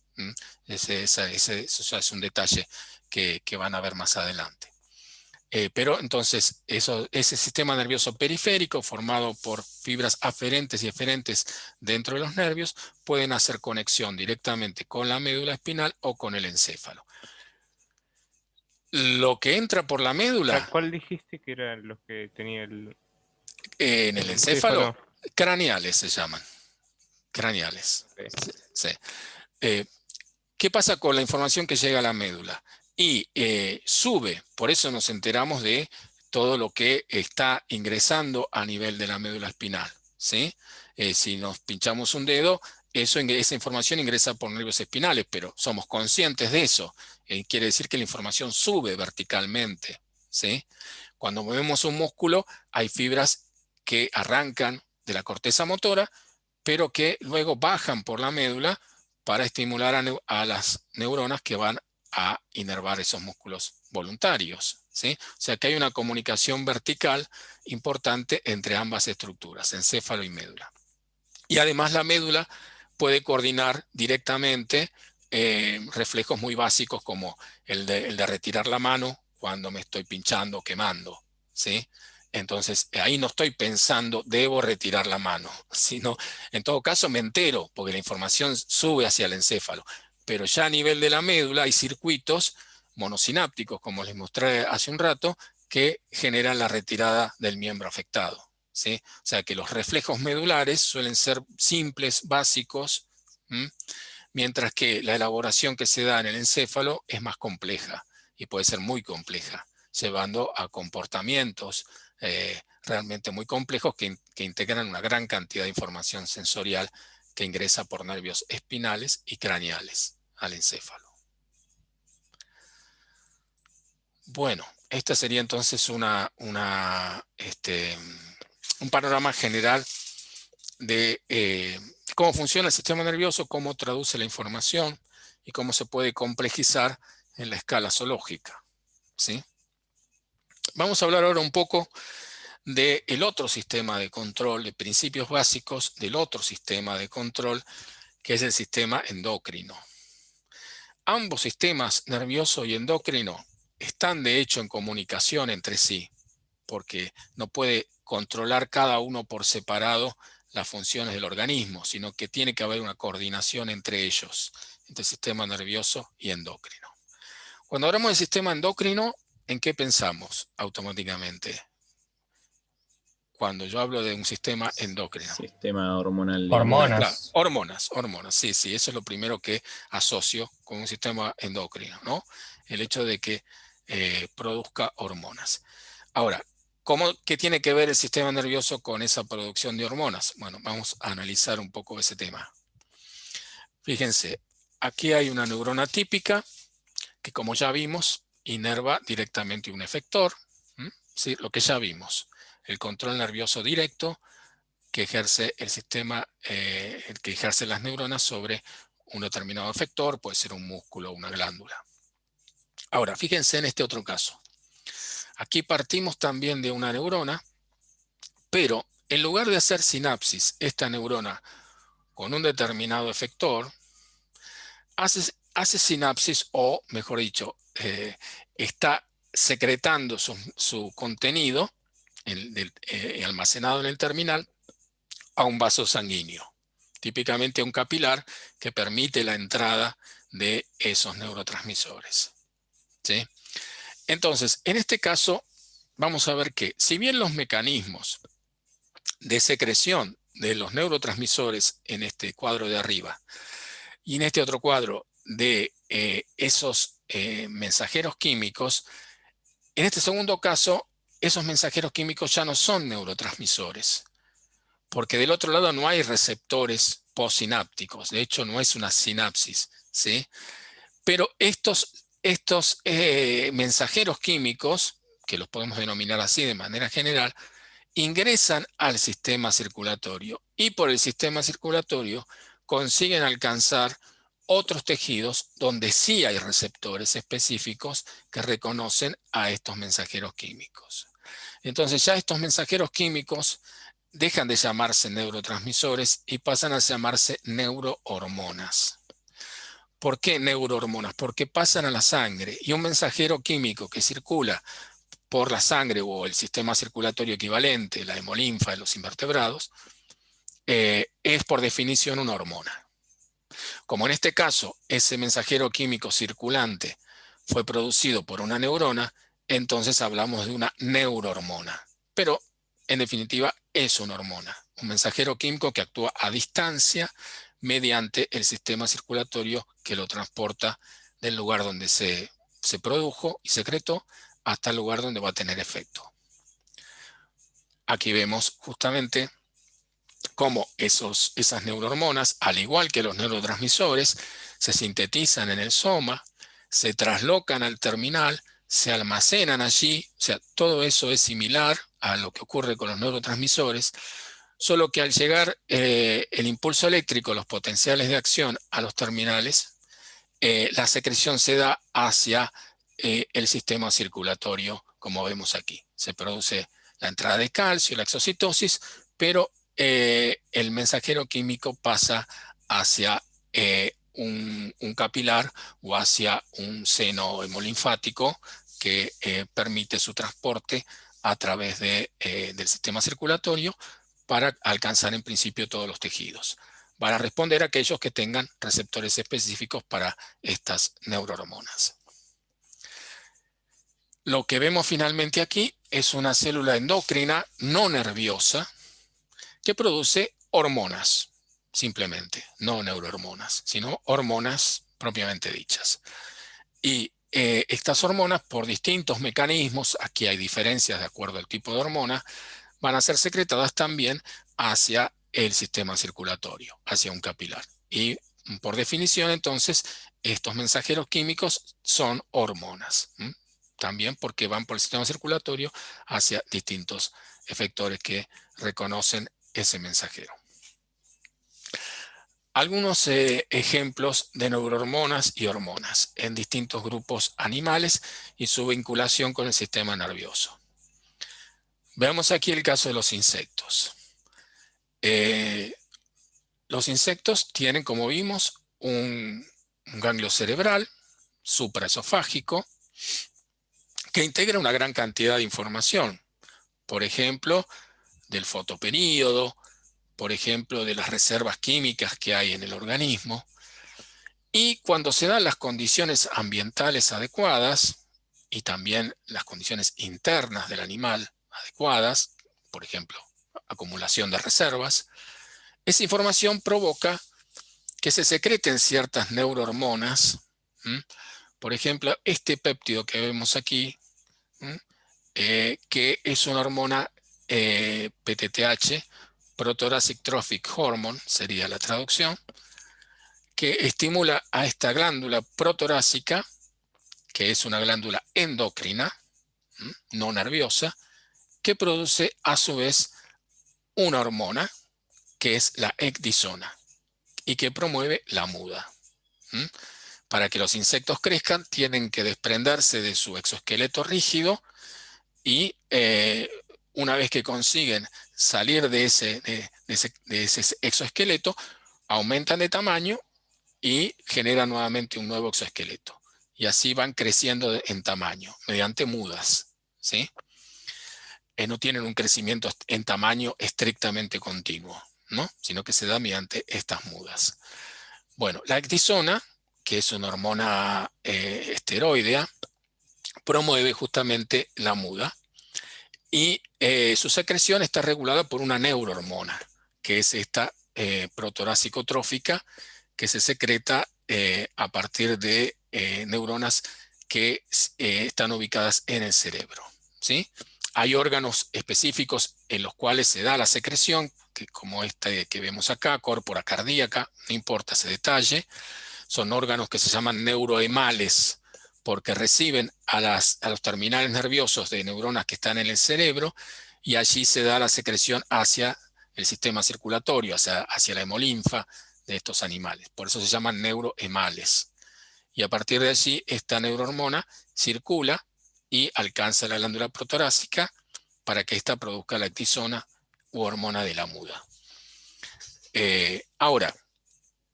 Eso ya es un detalle que van a ver más adelante. Pero entonces ese sistema nervioso periférico formado por fibras aferentes y eferentes dentro de los nervios pueden hacer conexión directamente con la médula espinal o con el encéfalo. Lo que entra por la médula... ¿Cuál dijiste que eran los que tenía el... en el encéfalo, craneales se llaman. Craneales. Sí. ¿Qué pasa con la información que llega a la médula? Y sube, por eso nos enteramos de todo lo que está ingresando a nivel de la médula espinal, ¿sí? Si nos pinchamos un dedo, esa información ingresa por nervios espinales, pero somos conscientes de eso. Quiere decir que la información sube verticalmente, ¿sí? Cuando movemos un músculo, hay fibras que arrancan de la corteza motora pero que luego bajan por la médula para estimular a las neuronas que van a inervar esos músculos voluntarios, ¿sí? O sea que hay una comunicación vertical importante entre ambas estructuras, encéfalo y médula. Y además la médula puede coordinar directamente reflejos muy básicos como el de retirar la mano cuando me estoy pinchando o quemando, ¿sí? Entonces ahí no estoy pensando, debo retirar la mano, sino en todo caso me entero porque la información sube hacia el encéfalo. Pero ya a nivel de la médula hay circuitos monosinápticos, como les mostré hace un rato, que generan la retirada del miembro afectado, ¿sí? O sea que los reflejos medulares suelen ser simples, básicos, mientras que la elaboración que se da en el encéfalo es más compleja y puede ser muy compleja, llevando a comportamientos realmente muy complejos que integran una gran cantidad de información sensorial que ingresa por nervios espinales y craneales al encéfalo. Bueno, esta sería entonces un panorama general de cómo funciona el sistema nervioso, cómo traduce la información y cómo se puede complejizar en la escala zoológica, ¿sí? Vamos a hablar ahora un poco del otro sistema de control, de principios básicos del otro sistema de control, que es el sistema endocrino. Ambos sistemas, nervioso y endocrino, están de hecho en comunicación entre sí, porque no puede controlar cada uno por separado las funciones del organismo, sino que tiene que haber una coordinación entre ellos, entre el sistema nervioso y endocrino. Cuando hablamos del sistema endocrino, ¿en qué pensamos automáticamente? Cuando yo hablo de un sistema endocrino. Sistema hormonal. Hormonas. Claro, hormonas, sí, eso es lo primero que asocio con un sistema endocrino, ¿no? El hecho de que produzca hormonas. Ahora, ¿qué tiene que ver el sistema nervioso con esa producción de hormonas? Bueno, vamos a analizar un poco ese tema. Fíjense, aquí hay una neurona típica que, como ya vimos, inerva directamente un efector, ¿sí? Lo que ya vimos, el control nervioso directo que ejerce el sistema, que ejerce las neuronas sobre un determinado efector, puede ser un músculo o una glándula. Ahora, fíjense en este otro caso. Aquí partimos también de una neurona, pero en lugar de hacer sinapsis, esta neurona con un determinado efector, hace sinapsis o, mejor dicho, está secretando su contenido almacenado en el terminal a un vaso sanguíneo, típicamente a un capilar que permite la entrada de esos neurotransmisores, ¿sí? Entonces, en este caso, vamos a ver que si bien los mecanismos de secreción de los neurotransmisores en este cuadro de arriba y en este otro cuadro de esos mensajeros químicos, en este segundo caso, esos mensajeros químicos ya no son neurotransmisores, porque del otro lado no hay receptores postsinápticos, de hecho no es una sinapsis, ¿sí? Pero estos mensajeros químicos, que los podemos denominar así de manera general, ingresan al sistema circulatorio y por el sistema circulatorio consiguen alcanzar otros tejidos donde sí hay receptores específicos que reconocen a estos mensajeros químicos. Entonces ya estos mensajeros químicos dejan de llamarse neurotransmisores y pasan a llamarse neurohormonas. ¿Por qué neurohormonas? Porque pasan a la sangre y un mensajero químico que circula por la sangre o el sistema circulatorio equivalente, la hemolinfa de los invertebrados, es por definición una hormona. Como en este caso ese mensajero químico circulante fue producido por una neurona, entonces hablamos de una neurohormona. Pero en definitiva es una hormona, un mensajero químico que actúa a distancia mediante el sistema circulatorio que lo transporta del lugar donde se produjo y secretó hasta el lugar donde va a tener efecto. Aquí vemos justamente cómo esas neurohormonas, al igual que los neurotransmisores, se sintetizan en el soma, se traslocan al terminal, se almacenan allí, o sea, todo eso es similar a lo que ocurre con los neurotransmisores, solo que al llegar el impulso eléctrico, los potenciales de acción a los terminales, la secreción se da hacia el sistema circulatorio, como vemos aquí. Se produce la entrada de calcio, la exocitosis, pero el mensajero químico pasa hacia un capilar o hacia un seno hemolinfático que permite su transporte a través del sistema circulatorio para alcanzar en principio todos los tejidos. Van a responder a aquellos que tengan receptores específicos para estas neurohormonas. Lo que vemos finalmente aquí es una célula endocrina no nerviosa que produce hormonas, simplemente, no neurohormonas, sino hormonas propiamente dichas. Y estas hormonas, por distintos mecanismos, aquí hay diferencias de acuerdo al tipo de hormona, van a ser secretadas también hacia el sistema circulatorio, hacia un capilar. Y por definición, entonces, estos mensajeros químicos son hormonas. También porque van por el sistema circulatorio hacia distintos efectores que reconocen ese mensajero. Algunos ejemplos de neurohormonas y hormonas en distintos grupos animales y su vinculación con el sistema nervioso. Veamos aquí el caso de los insectos. Los insectos tienen, como vimos, un ganglio cerebral supraesofágico que integra una gran cantidad de información. Por ejemplo, del fotoperíodo, por ejemplo, de las reservas químicas que hay en el organismo. Y cuando se dan las condiciones ambientales adecuadas y también las condiciones internas del animal adecuadas, por ejemplo, acumulación de reservas, esa información provoca que se secreten ciertas neurohormonas. Por ejemplo, este péptido que vemos aquí, que es una hormona PTTH, Prothoracic Trophic Hormone, sería la traducción, que estimula a esta glándula protorácica, que es una glándula endocrina, no nerviosa, que produce a su vez una hormona, que es la ecdisona, y que promueve la muda. Para que los insectos crezcan, tienen que desprenderse de su exoesqueleto rígido y una vez que consiguen salir de ese exoesqueleto, aumentan de tamaño y generan nuevamente un nuevo exoesqueleto. Y así van creciendo en tamaño, mediante mudas, ¿sí? No tienen un crecimiento en tamaño estrictamente continuo, ¿no? Sino que se da mediante estas mudas. Bueno, la ecdisona, que es una hormona esteroidea, promueve justamente la muda. Y su secreción está regulada por una neurohormona, que es esta protorácico-trófica, que se secreta a partir de neuronas que están ubicadas en el cerebro, ¿sí? Hay órganos específicos en los cuales se da la secreción, que como este que vemos acá, córpora cardíaca, no importa ese detalle, son órganos que se llaman neuroemales, porque reciben a los terminales nerviosos de neuronas que están en el cerebro y allí se da la secreción hacia el sistema circulatorio, hacia la hemolinfa de estos animales. Por eso se llaman neuroemales. Y a partir de allí, esta neurohormona circula y alcanza la glándula protorácica para que ésta produzca la ecdisona u hormona de la muda. Ahora,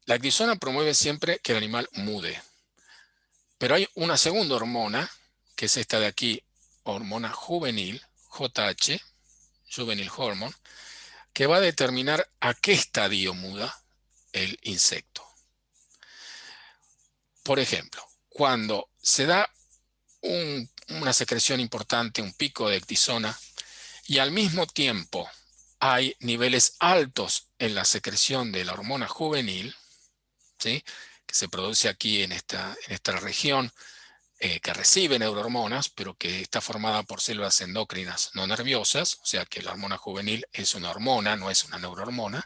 la ecdisona promueve siempre que el animal mude. Pero hay una segunda hormona, que es esta de aquí, hormona juvenil, JH, Juvenile Hormone, que va a determinar a qué estadio muda el insecto. Por ejemplo, cuando se da una secreción importante, un pico de ecdisona, y al mismo tiempo hay niveles altos en la secreción de la hormona juvenil, ¿sí?, que se produce aquí en esta región, que recibe neurohormonas, pero que está formada por células endócrinas no nerviosas, o sea que la hormona juvenil es una hormona, no es una neurohormona,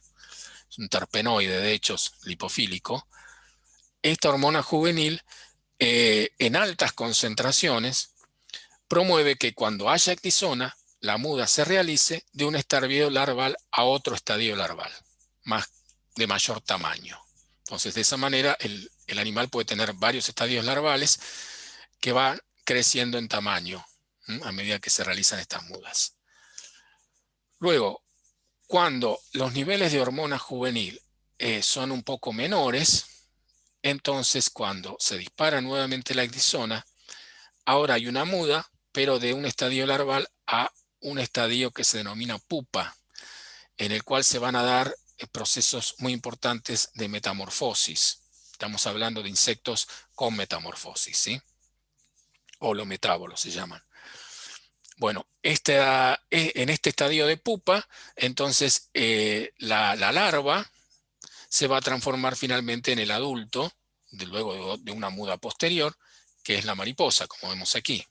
es un terpenoide de hecho lipofílico. Esta hormona juvenil, en altas concentraciones, promueve que cuando haya ecdisona, la muda se realice de un estadio larval a otro estadio larval, de mayor tamaño. Entonces, de esa manera, el animal puede tener varios estadios larvales que van creciendo en tamaño a medida que se realizan estas mudas. Luego, cuando los niveles de hormona juvenil son un poco menores, entonces cuando se dispara nuevamente la ecdisona, ahora hay una muda, pero de un estadio larval a un estadio que se denomina pupa, en el cual se van a dar procesos muy importantes de metamorfosis. Estamos hablando de insectos con metamorfosis, ¿sí? Holometábolos se llaman. Bueno, en este estadio de pupa, entonces la larva se va a transformar finalmente en el adulto, luego de una muda posterior, que es la mariposa, como vemos aquí.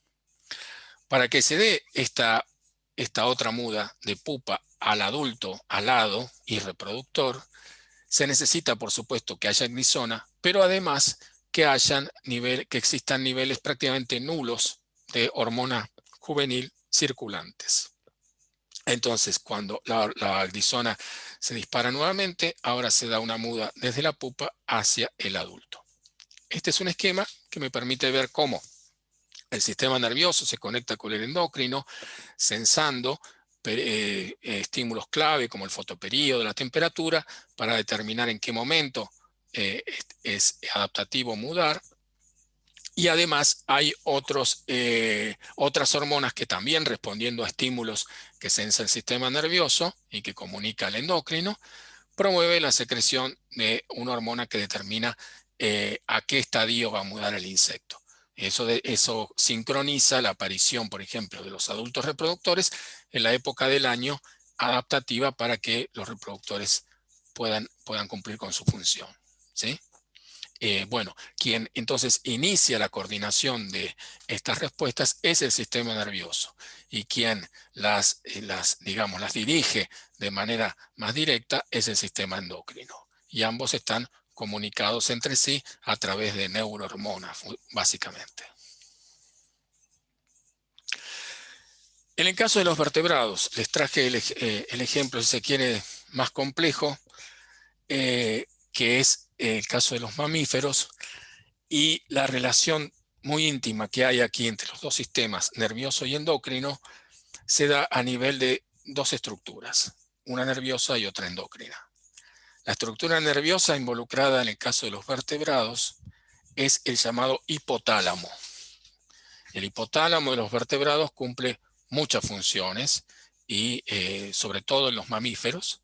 Para que se dé esta otra muda de pupa al adulto, alado y reproductor, se necesita, por supuesto, que haya ecdisona, pero además que existan niveles prácticamente nulos de hormona juvenil circulantes. Entonces, cuando la ecdisona se dispara nuevamente, ahora se da una muda desde la pupa hacia el adulto. Este es un esquema que me permite ver cómo el sistema nervioso se conecta con el endocrino, sensando estímulos clave como el fotoperíodo, la temperatura, para determinar en qué momento es adaptativo mudar. Y además hay otras hormonas que también, respondiendo a estímulos que sensa el sistema nervioso y que comunica al endocrino, promueve la secreción de una hormona que determina a qué estadio va a mudar el insecto. Eso sincroniza la aparición, por ejemplo, de los adultos reproductores en la época del año adaptativa para que los reproductores puedan cumplir con su función, ¿sí? Bueno, quien entonces inicia la coordinación de estas respuestas es el sistema nervioso, y quien las dirige de manera más directa es el sistema endocrino. Y ambos están comunicados entre sí a través de neurohormonas, básicamente. En el caso de los vertebrados, les traje el ejemplo, si se quiere, más complejo, que es el caso de los mamíferos, y la relación muy íntima que hay aquí entre los dos sistemas, nervioso y endocrino, se da a nivel de dos estructuras, una nerviosa y otra endocrina. La estructura nerviosa involucrada en el caso de los vertebrados es el llamado hipotálamo. El hipotálamo de los vertebrados cumple muchas funciones y sobre todo en los mamíferos.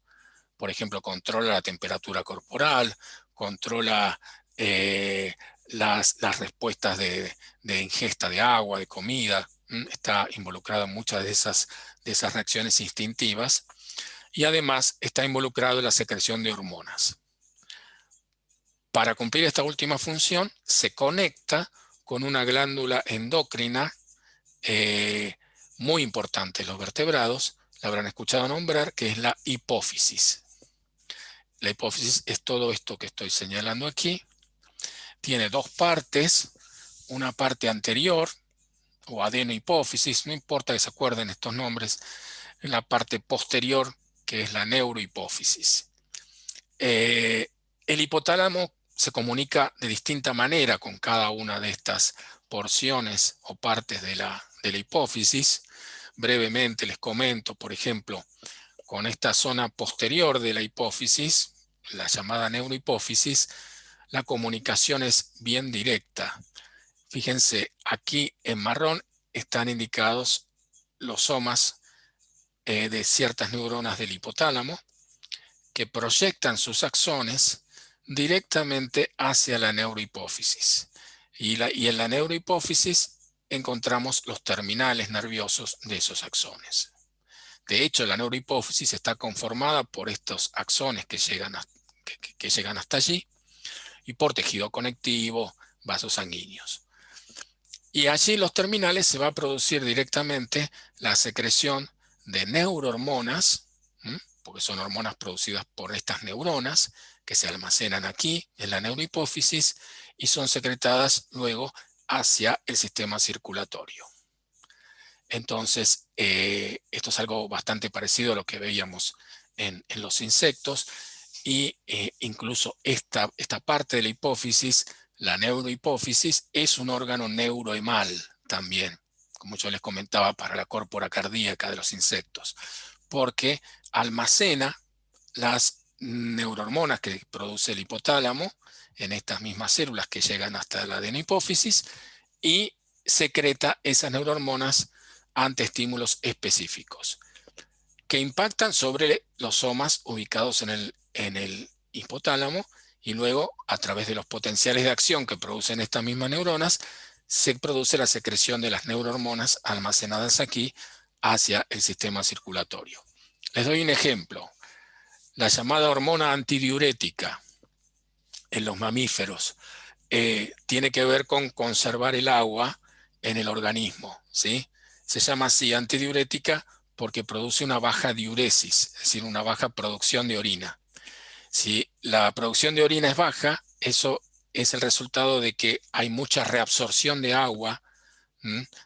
Por ejemplo, controla la temperatura corporal, controla las respuestas de ingesta de agua, de comida. Está involucrado en muchas de esas reacciones instintivas. Y además está involucrado en la secreción de hormonas. Para cumplir esta última función, se conecta con una glándula endocrina muy importante en los vertebrados, la habrán escuchado nombrar, que es la hipófisis. La hipófisis es todo esto que estoy señalando aquí. Tiene dos partes, una parte anterior, o adenohipófisis, no importa que se acuerden estos nombres, en la parte posterior, que es la neurohipófisis. El hipotálamo se comunica de distinta manera con cada una de estas porciones o partes de la hipófisis. Brevemente les comento, por ejemplo, con esta zona posterior de la hipófisis, la llamada neurohipófisis, la comunicación es bien directa. Fíjense, aquí en marrón están indicados los somas de ciertas neuronas del hipotálamo que proyectan sus axones directamente hacia la neurohipófisis. Y en la neurohipófisis encontramos los terminales nerviosos de esos axones. De hecho, la neurohipófisis está conformada por estos axones que llegan hasta allí y por tejido conectivo, vasos sanguíneos. Y allí en los terminales se va a producir directamente la secreción de neurohormonas, porque son hormonas producidas por estas neuronas que se almacenan aquí en la neurohipófisis y son secretadas luego hacia el sistema circulatorio. Entonces, esto es algo bastante parecido a lo que veíamos en los insectos, y incluso esta parte de la hipófisis, la neurohipófisis, es un órgano neurohemal también, como yo les comentaba, para la córpora cardíaca de los insectos, porque almacena las neurohormonas que produce el hipotálamo en estas mismas células que llegan hasta la adenohipófisis y secreta esas neurohormonas ante estímulos específicos que impactan sobre los somas ubicados en el hipotálamo, y luego a través de los potenciales de acción que producen estas mismas neuronas se produce la secreción de las neurohormonas almacenadas aquí hacia el sistema circulatorio. Les doy un ejemplo. La llamada hormona antidiurética en los mamíferos tiene que ver con conservar el agua en el organismo, ¿sí? Se llama así antidiurética porque produce una baja diuresis, es decir, una baja producción de orina. Si la producción de orina es baja, eso es el resultado de que hay mucha reabsorción de agua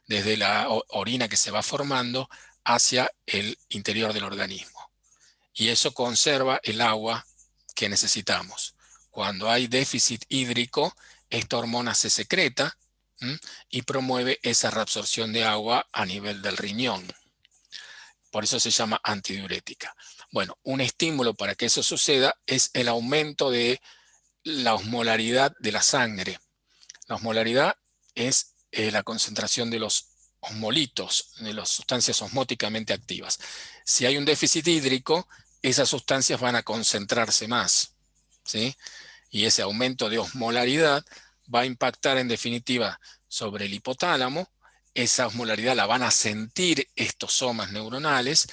desde la orina que se va formando hacia el interior del organismo. Y eso conserva el agua que necesitamos. Cuando hay déficit hídrico, esta hormona se secreta y promueve esa reabsorción de agua a nivel del riñón. Por eso se llama antidiurética. Bueno, un estímulo para que eso suceda es el aumento de la osmolaridad de la sangre. La osmolaridad es la concentración de los osmolitos, de las sustancias osmóticamente activas. Si hay un déficit hídrico, esas sustancias van a concentrarse más, ¿sí? Y ese aumento de osmolaridad va a impactar en definitiva sobre el hipotálamo. Esa osmolaridad la van a sentir estos somas neuronales.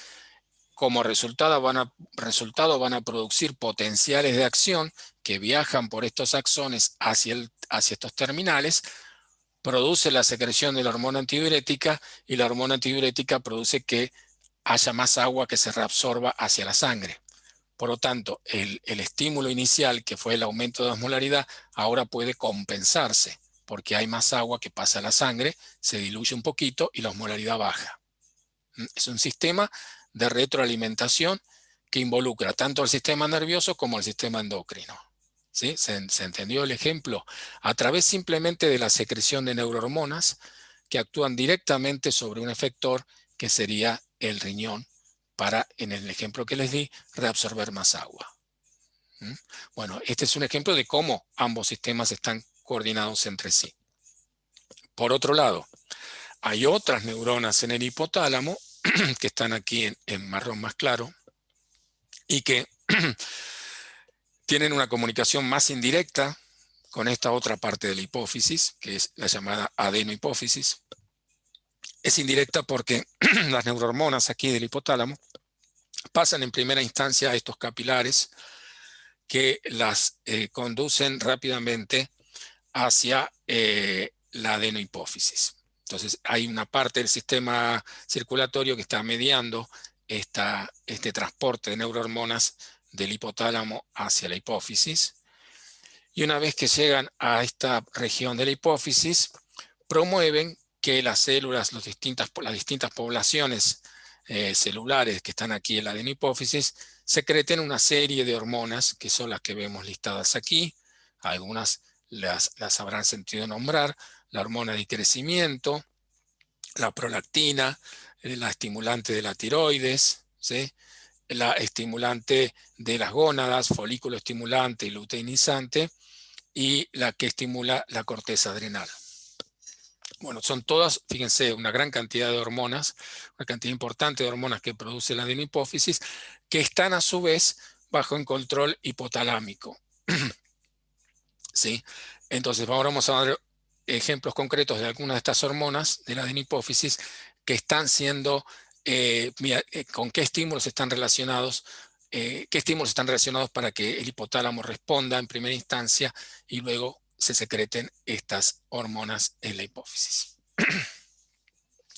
Como resultado van a producir potenciales de acción que viajan por estos axones hacia estos terminales, produce la secreción de la hormona antidiurética, y la hormona antidiurética produce que haya más agua que se reabsorba hacia la sangre. Por lo tanto, el estímulo inicial, que fue el aumento de osmolaridad, ahora puede compensarse, porque hay más agua que pasa a la sangre, se diluye un poquito y la osmolaridad baja. Es un sistema de retroalimentación que involucra tanto al sistema nervioso como al sistema endocrino. ¿Sí? ¿Se entendió el ejemplo? A través simplemente de la secreción de neurohormonas que actúan directamente sobre un efector que sería el riñón para, en el ejemplo que les di, reabsorber más agua. Bueno, este es un ejemplo de cómo ambos sistemas están coordinados entre sí. Por otro lado, hay otras neuronas en el hipotálamo que están aquí en marrón más claro y que tienen una comunicación más indirecta con esta otra parte de la hipófisis, que es la llamada adenohipófisis. Es indirecta porque las neurohormonas aquí del hipotálamo pasan en primera instancia a estos capilares que las conducen rápidamente hacia la adenohipófisis. Entonces hay una parte del sistema circulatorio que está mediando este transporte de neurohormonas del hipotálamo hacia la hipófisis. Y una vez que llegan a esta región de la hipófisis, promueven que las células, las distintas poblaciones celulares que están aquí en la adenohipófisis, secreten una serie de hormonas que son las que vemos listadas aquí. Algunas las habrán sentido nombrar: la hormona de crecimiento, la prolactina, la estimulante de la tiroides, ¿sí? La estimulante de las gónadas, folículo estimulante y luteinizante, y la que estimula la corteza adrenal. Bueno, son todas, fíjense, una gran cantidad de hormonas, una cantidad importante de hormonas que produce la adenohipófisis, que están a su vez bajo el control hipotalámico. ¿Sí? Entonces, ahora vamos a dar ejemplos concretos de algunas de estas hormonas de la adenohipófisis que están siendo, con qué estímulos están relacionados, para que el hipotálamo responda en primera instancia y luego se secreten estas hormonas en la hipófisis.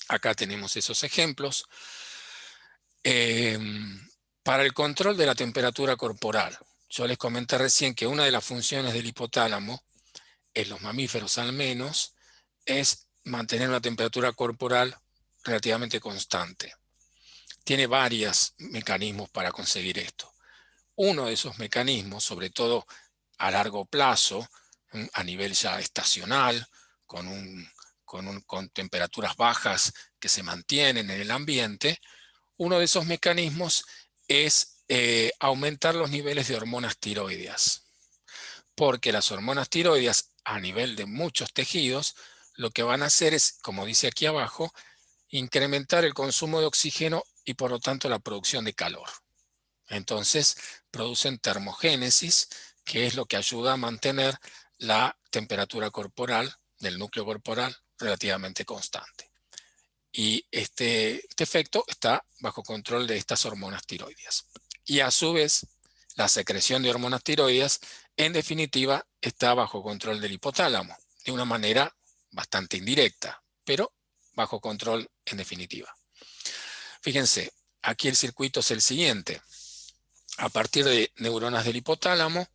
Acá tenemos esos ejemplos. Para el control de la temperatura corporal, yo les comenté recién que una de las funciones del hipotálamo, en los mamíferos al menos, es mantener una temperatura corporal relativamente constante. Tiene varios mecanismos para conseguir esto. Uno de esos mecanismos, sobre todo a largo plazo, a nivel ya estacional, con temperaturas bajas que se mantienen en el ambiente, uno de esos mecanismos es aumentar los niveles de hormonas tiroideas. Porque las hormonas tiroideas a nivel de muchos tejidos lo que van a hacer es, como dice aquí abajo, incrementar el consumo de oxígeno y por lo tanto la producción de calor. Entonces producen termogénesis, que es lo que ayuda a mantener la temperatura corporal del núcleo corporal relativamente constante. Y este efecto está bajo control de estas hormonas tiroideas. Y a su vez, la secreción de hormonas tiroideas, en definitiva, está bajo control del hipotálamo, de una manera bastante indirecta, pero bajo control en definitiva. Fíjense, aquí el circuito es el siguiente. A partir de neuronas del hipotálamo,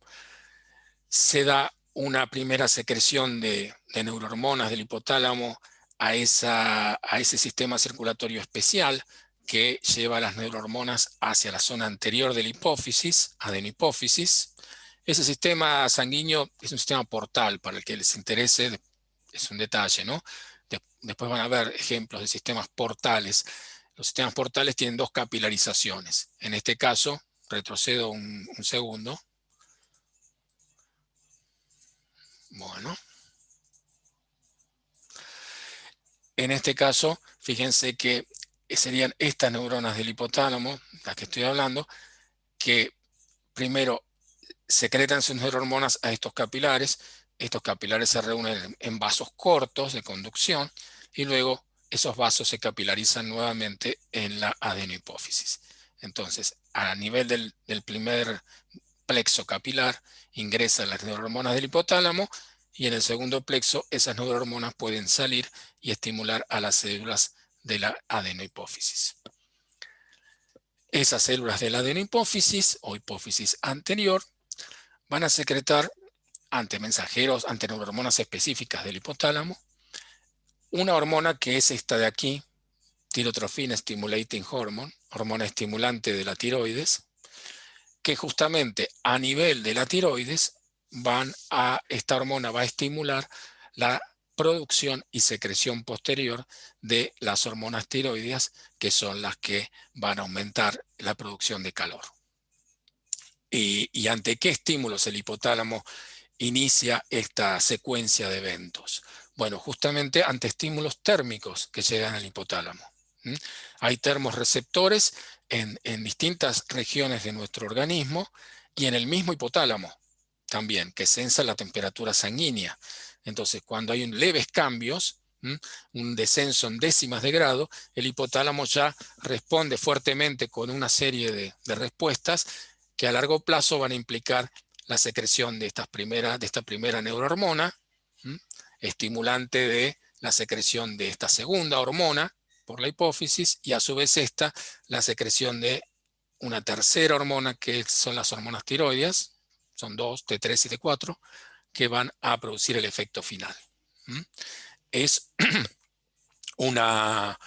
se da una primera secreción de neurohormonas del hipotálamo a ese sistema circulatorio especial que lleva las neurohormonas hacia la zona anterior de la hipófisis, adenohipófisis. Ese sistema sanguíneo es un sistema portal, para el que les interese, es un detalle, ¿no? Después van a ver ejemplos de sistemas portales. Los sistemas portales tienen dos capilarizaciones. En este caso, retrocedo un segundo. Bueno. En este caso, fíjense que serían estas neuronas del hipotálamo, las que estoy hablando, que primero secretan sus neurohormonas a estos capilares se reúnen en vasos cortos de conducción y luego esos vasos se capilarizan nuevamente en la adenohipófisis. Entonces, a nivel del primer plexo capilar ingresan las neurohormonas del hipotálamo y en el segundo plexo esas neurohormonas pueden salir y estimular a las células de la adenohipófisis. Esas células de la adenohipófisis o hipófisis anterior van a secretar ante neurohormonas específicas del hipotálamo, una hormona que es esta de aquí, Tyrotrophin Stimulating Hormone, hormona estimulante de la tiroides, que justamente a nivel de la tiroides esta hormona va a estimular la producción y secreción posterior de las hormonas tiroideas, que son las que van a aumentar la producción de calor. ¿Y ante qué estímulos el hipotálamo inicia esta secuencia de eventos? Bueno, justamente ante estímulos térmicos que llegan al hipotálamo. Hay termorreceptores en distintas regiones de nuestro organismo y en el mismo hipotálamo también, que sensa la temperatura sanguínea. Entonces, cuando hay leves cambios, un descenso en décimas de grado, el hipotálamo ya responde fuertemente con una serie de respuestas que a largo plazo van a implicar la secreción de esta primera neurohormona, estimulante de la secreción de esta segunda hormona por la hipófisis, y a su vez la secreción de una tercera hormona, que son las hormonas tiroideas, son dos, T3 y T4, que van a producir el efecto final. Es una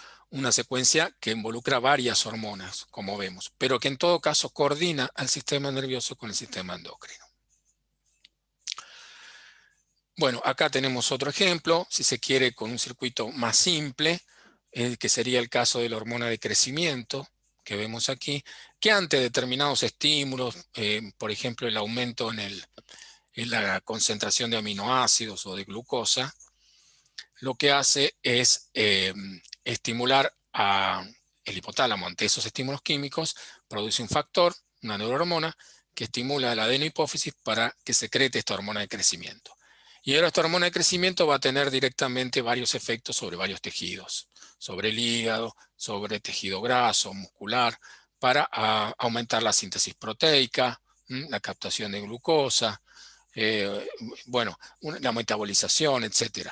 secuencia que involucra varias hormonas, como vemos, pero que en todo caso coordina al sistema nervioso con el sistema endocrino. Bueno, acá tenemos otro ejemplo, si se quiere, con un circuito más simple, que sería el caso de la hormona de crecimiento, que vemos aquí, que ante determinados estímulos, por ejemplo, el aumento en la concentración de aminoácidos o de glucosa, lo que hace es estimular el hipotálamo ante esos estímulos químicos, produce un factor, una neurohormona, que estimula a la adenohipófisis para que secrete esta hormona de crecimiento. Y ahora esta hormona de crecimiento va a tener directamente varios efectos sobre varios tejidos, sobre el hígado, sobre tejido graso, muscular, para aumentar la síntesis proteica, la captación de glucosa, la metabolización, etc.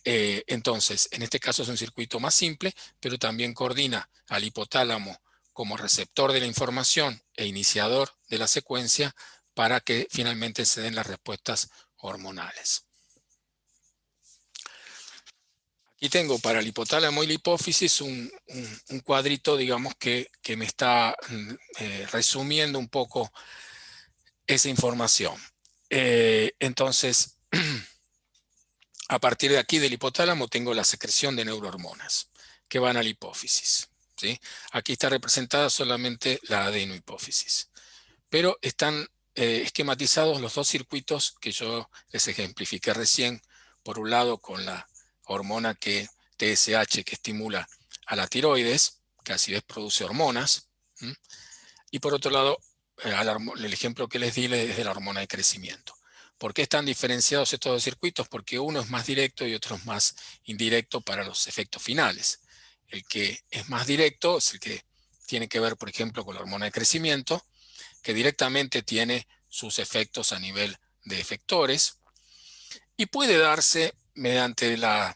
Entonces, en este caso es un circuito más simple, pero también coordina al hipotálamo como receptor de la información e iniciador de la secuencia para que finalmente se den las respuestas hormonales. Aquí tengo para el hipotálamo y la hipófisis un cuadrito, digamos, que me está resumiendo un poco esa información. Entonces, a partir de aquí del hipotálamo tengo la secreción de neurohormonas que van a la hipófisis, ¿sí? Aquí está representada solamente la adenohipófisis, pero están esquematizados los dos circuitos que yo les ejemplifiqué recién, por un lado con la hormona TSH que estimula a la tiroides, que a su vez produce hormonas, ¿m? Y por otro lado, el ejemplo que les di es de la hormona de crecimiento. ¿Por qué están diferenciados estos dos circuitos? Porque uno es más directo y otro es más indirecto para los efectos finales. El que es más directo es el que tiene que ver, por ejemplo, con la hormona de crecimiento, que directamente tiene sus efectos a nivel de efectores y puede darse mediante la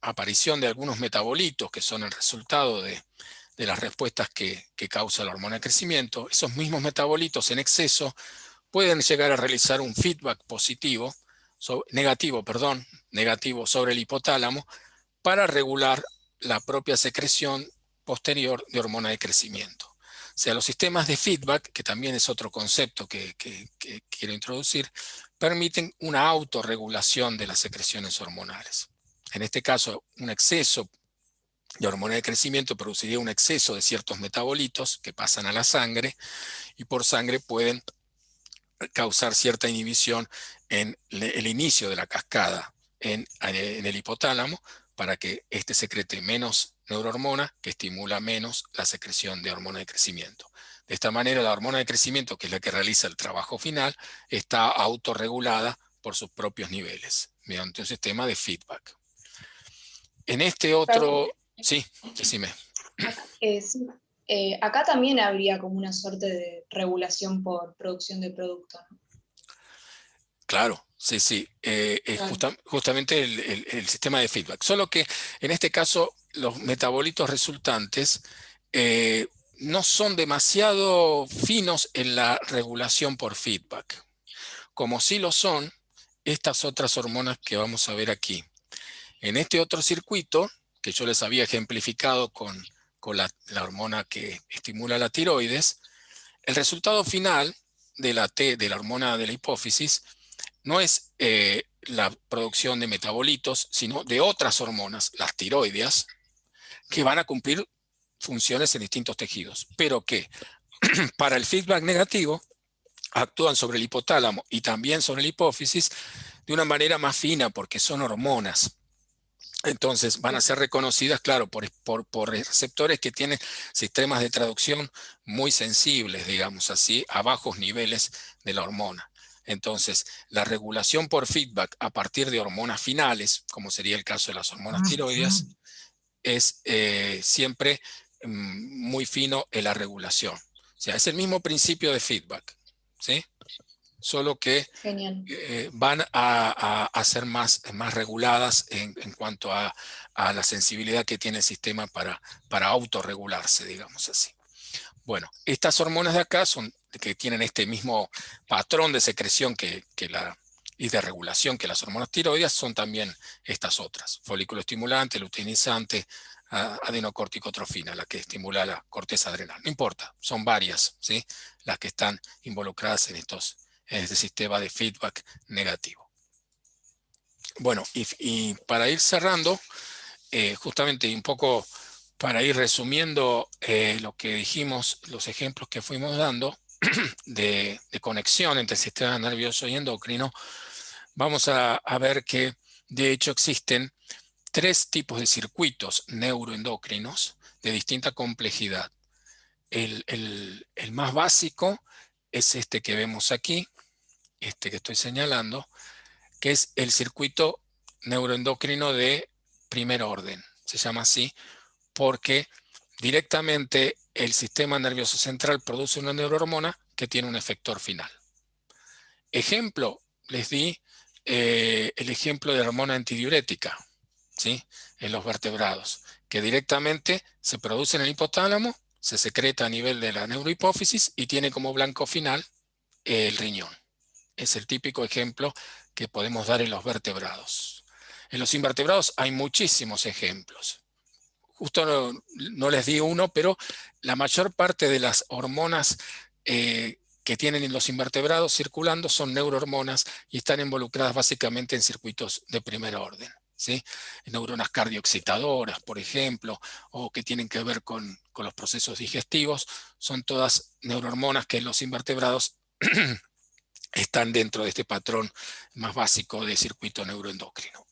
aparición de algunos metabolitos que son el resultado de las respuestas que causa la hormona de crecimiento. Esos mismos metabolitos en exceso pueden llegar a realizar un feedback negativo sobre el hipotálamo para regular la propia secreción posterior de hormona de crecimiento. O sea, los sistemas de feedback, que también es otro concepto que quiero introducir, permiten una autorregulación de las secreciones hormonales. En este caso, un exceso de hormona de crecimiento produciría un exceso de ciertos metabolitos que pasan a la sangre y por sangre pueden causar cierta inhibición en el inicio de la cascada en el hipotálamo para que éste secrete menos neurohormona que estimula menos la secreción de hormona de crecimiento. De esta manera, la hormona de crecimiento, que es la que realiza el trabajo final, está autorregulada por sus propios niveles mediante un sistema de feedback. En este otro... Sí, decime. Acá también habría como una suerte de regulación por producción de producto, ¿no? Claro, sí. Es justamente el sistema de feedback. Solo que en este caso los metabolitos resultantes no son demasiado finos en la regulación por feedback, como sí lo son estas otras hormonas que vamos a ver aquí. En este otro circuito, que yo les había ejemplificado con la hormona que estimula la tiroides, el resultado final de la hormona de la hipófisis no es la producción de metabolitos, sino de otras hormonas, las tiroideas, que van a cumplir funciones en distintos tejidos, pero que para el feedback negativo actúan sobre el hipotálamo y también sobre la hipófisis de una manera más fina porque son hormonas. Entonces van a ser reconocidas, claro, por receptores que tienen sistemas de traducción muy sensibles, digamos así, a bajos niveles de la hormona. Entonces, la regulación por feedback a partir de hormonas finales, como sería el caso de las hormonas tiroideas, es siempre muy fino en la regulación. O sea, es el mismo principio de feedback, ¿sí? Solo que van a ser más reguladas en cuanto a la sensibilidad que tiene el sistema para autorregularse, digamos así. Bueno, estas hormonas de acá que tienen este mismo patrón de secreción y de regulación que las hormonas tiroideas, son también estas otras: folículo estimulante, luteinizante, adenocorticotrofina, la que estimula la corteza adrenal. No importa, son varias, ¿sí?, las que están involucradas en este sistema de feedback negativo. Bueno, y para ir cerrando, justamente un poco para ir resumiendo lo que dijimos, los ejemplos que fuimos dando de conexión entre el sistema nervioso y endocrino, vamos a ver que de hecho existen 3 tipos de circuitos neuroendocrinos de distinta complejidad. El más básico es este que vemos aquí, este que estoy señalando, que es el circuito neuroendocrino de primer orden. Se llama así porque directamente el sistema nervioso central produce una neurohormona que tiene un efector final. Ejemplo, les di el ejemplo de la hormona antidiurética, ¿sí?, en los vertebrados, que directamente se produce en el hipotálamo, se secreta a nivel de la neurohipófisis y tiene como blanco final el riñón. Es el típico ejemplo que podemos dar en los vertebrados. En los invertebrados hay muchísimos ejemplos. Justo no les di uno, pero la mayor parte de las hormonas que tienen en los invertebrados circulando son neurohormonas y están involucradas básicamente en circuitos de primer orden, ¿sí? Neuronas cardioexcitadoras, por ejemplo, o que tienen que ver con los procesos digestivos, son todas neurohormonas que en los invertebrados están dentro de este patrón más básico de circuito neuroendocrino.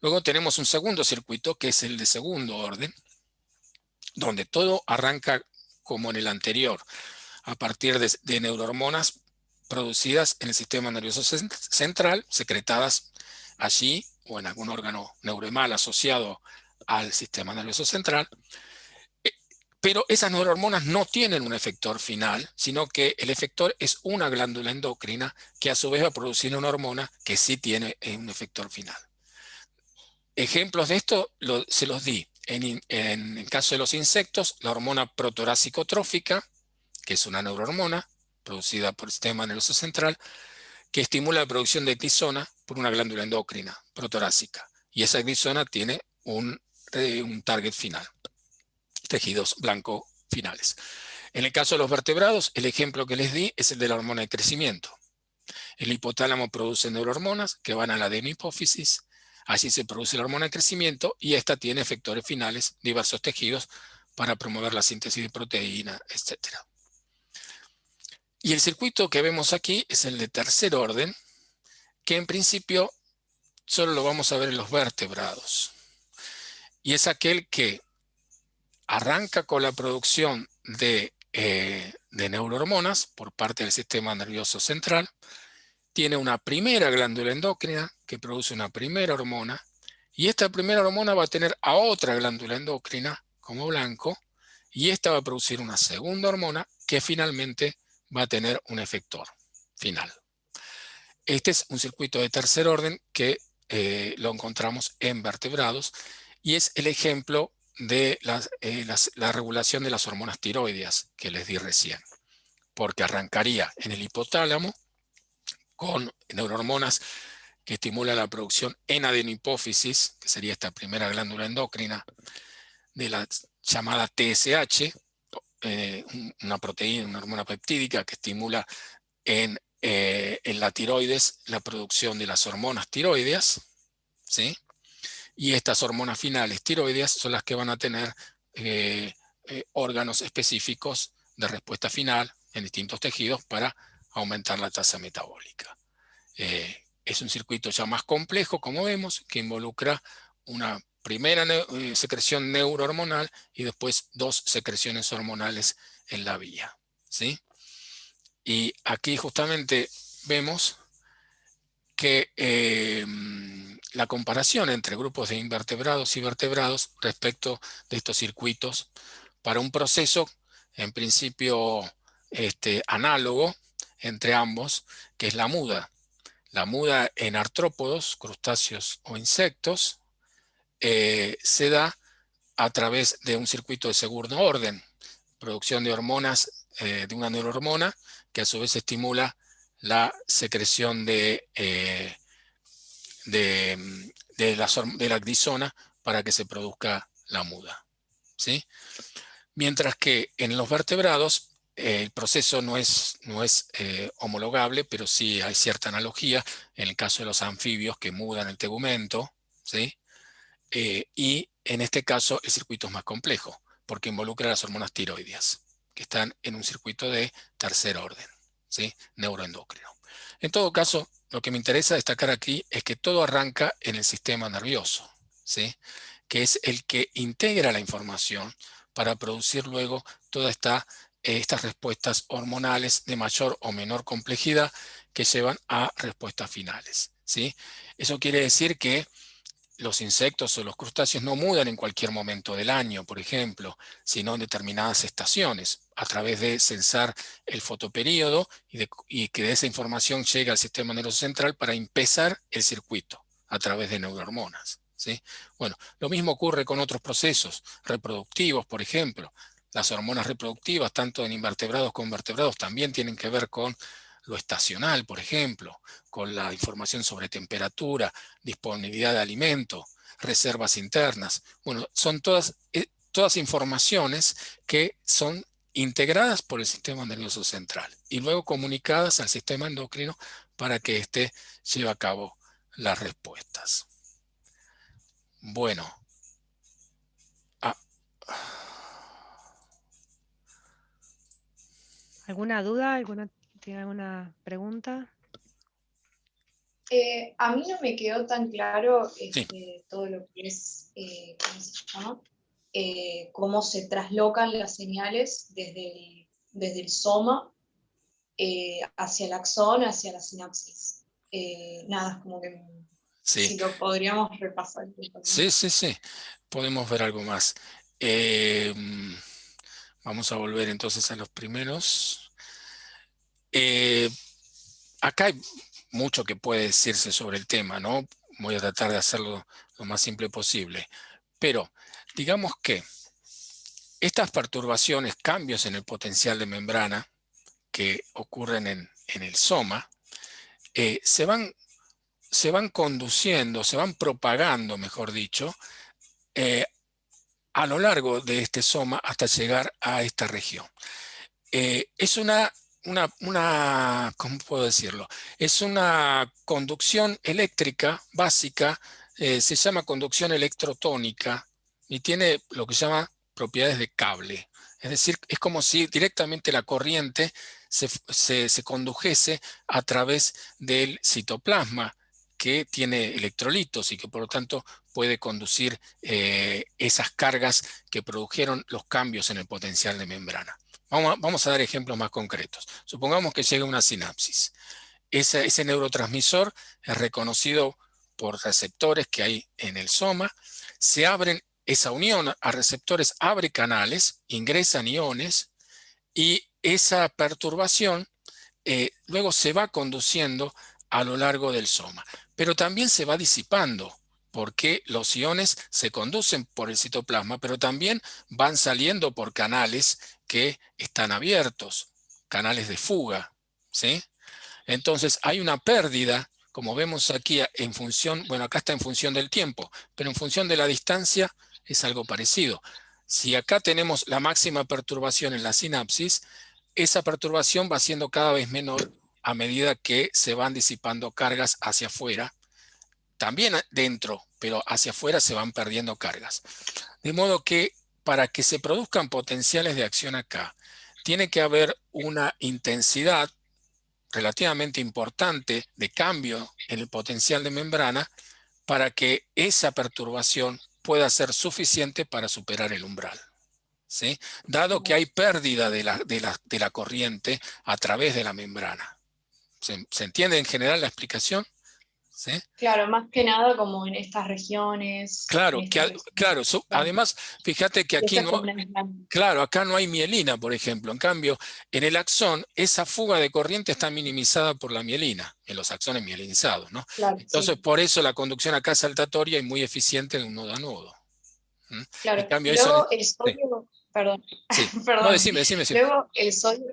Luego tenemos un segundo circuito, que es el de segundo orden, donde todo arranca como en el anterior, a partir de neurohormonas producidas en el sistema nervioso central, secretadas allí o en algún órgano neuronal asociado al sistema nervioso central. Pero esas neurohormonas no tienen un efector final, sino que el efector es una glándula endocrina que a su vez va a producir una hormona que sí tiene un efector final. Ejemplos de esto se los di. En el caso de los insectos, la hormona protorácico-trófica, que es una neurohormona producida por el sistema nervioso central, que estimula la producción de ecdisona por una glándula endocrina protorácica. Y esa ecdisona tiene un target final, tejidos blancos finales. En el caso de los vertebrados, el ejemplo que les di es el de la hormona de crecimiento. El hipotálamo produce neurohormonas que van a la adenohipófisis. Allí se produce la hormona de crecimiento y esta tiene efectores finales, diversos tejidos, para promover la síntesis de proteína, etc. Y el circuito que vemos aquí es el de tercer orden, que en principio solo lo vamos a ver en los vertebrados. Y es aquel que arranca con la producción de neurohormonas por parte del sistema nervioso central, tiene una primera glándula endocrina que produce una primera hormona, y esta primera hormona va a tener a otra glándula endocrina como blanco, y esta va a producir una segunda hormona que finalmente va a tener un efector final. Este es un circuito de tercer orden que lo encontramos en vertebrados y es el ejemplo de la regulación de las hormonas tiroideas que les di recién, porque arrancaría en el hipotálamo con neurohormonas que estimulan la producción en adenohipófisis, que sería esta primera glándula endocrina, de la llamada TSH, una proteína, una hormona peptídica que estimula en la tiroides la producción de las hormonas tiroideas, ¿sí? Y estas hormonas finales tiroideas son las que van a tener órganos específicos de respuesta final en distintos tejidos para aumentar la tasa metabólica. Es un circuito ya más complejo, como vemos, que involucra una primera secreción neurohormonal y después dos secreciones hormonales en la vía, ¿sí? Y aquí justamente vemos que la comparación entre grupos de invertebrados y vertebrados respecto de estos circuitos para un proceso en principio análogo entre ambos, que es la muda. La muda en artrópodos, crustáceos o insectos, se da a través de un circuito de segundo orden, producción de hormonas, de una neurohormona, que a su vez estimula la secreción de la ecdisona para que se produzca la muda, ¿sí? Mientras que en los vertebrados el proceso no es homologable, pero sí hay cierta analogía en el caso de los anfibios que mudan el tegumento, ¿sí? Y en este caso el circuito es más complejo porque involucra las hormonas tiroideas que están en un circuito de tercer orden, ¿sí? Neuroendocrino. En todo caso, lo que me interesa destacar aquí es que todo arranca en el sistema nervioso, ¿sí? Que es el que integra la información para producir luego todas estas respuestas hormonales de mayor o menor complejidad que llevan a respuestas finales, ¿sí? Eso quiere decir que los insectos o los crustáceos no mudan en cualquier momento del año, por ejemplo, sino en determinadas estaciones, a través de censar el fotoperíodo y que de esa información llegue al sistema nervioso central para empezar el circuito a través de neurohormonas, ¿sí? Bueno, lo mismo ocurre con otros procesos reproductivos, por ejemplo. Las hormonas reproductivas, tanto en invertebrados como en vertebrados, también tienen que ver con lo estacional, por ejemplo, con la información sobre temperatura, disponibilidad de alimento, reservas internas. Bueno, son todas informaciones que son integradas por el sistema nervioso central y luego comunicadas al sistema endocrino para que éste lleve a cabo las respuestas. Bueno. ¿Alguna duda? ¿Tiene alguna pregunta? A mí no me quedó tan claro Sí. todo lo que es, ¿cómo se llama? Cómo se traslocan las señales desde el soma hacia el axón, hacia la sinapsis. Nada, es como que Sí. si lo podríamos repasar. Sí. Podemos ver algo más. Vamos a volver entonces a los primeros. Acá hay mucho que puede decirse sobre el tema, ¿no? Voy a tratar de hacerlo lo más simple posible. Pero digamos que estas perturbaciones, cambios en el potencial de membrana que ocurren en el soma, se van conduciendo, se van propagando, mejor dicho, a lo largo de este soma hasta llegar a esta región. Es ¿cómo puedo decirlo? Es una conducción eléctrica básica, se llama conducción electrotónica y tiene lo que se llama propiedades de cable. Es decir, es como si directamente la corriente se condujese a través del citoplasma, que tiene electrolitos y que por lo tanto puede conducir esas cargas que produjeron los cambios en el potencial de membrana. Vamos a dar ejemplos más concretos. Supongamos que llega una sinapsis. Ese neurotransmisor es reconocido por receptores que hay en el soma. Se abren, esa unión a receptores abre canales, ingresan iones y esa perturbación luego se va conduciendo a lo largo del soma. Pero también se va disipando, porque los iones se conducen por el citoplasma, pero también van saliendo por canales que están abiertos, canales de fuga, ¿sí? Entonces hay una pérdida, como vemos aquí en función, bueno, acá está en función del tiempo, pero en función de la distancia es algo parecido. Si acá tenemos la máxima perturbación en la sinapsis, esa perturbación va siendo cada vez menor a medida que se van disipando cargas hacia afuera. También dentro, pero hacia afuera se van perdiendo cargas. De modo que para que se produzcan potenciales de acción acá, tiene que haber una intensidad relativamente importante de cambio en el potencial de membrana para que esa perturbación pueda ser suficiente para superar el umbral, ¿sí? Dado que hay pérdida de la corriente a través de la membrana. ¿Se entiende en general la explicación? ¿Sí? Claro, más que nada como en estas regiones. Claro, claro. Además, fíjate que aquí no, claro, acá no hay mielina, por ejemplo. En cambio, en el axón, esa fuga de corriente está minimizada por la mielina, en los axones mielinizados, ¿no? Claro, Entonces, sí. por eso la conducción acá es saltatoria y muy eficiente de un nodo a nodo. Claro, En cambio, y eso... luego el Sí, sodio, perdón, sí. No, perdón. decime. Luego el sodio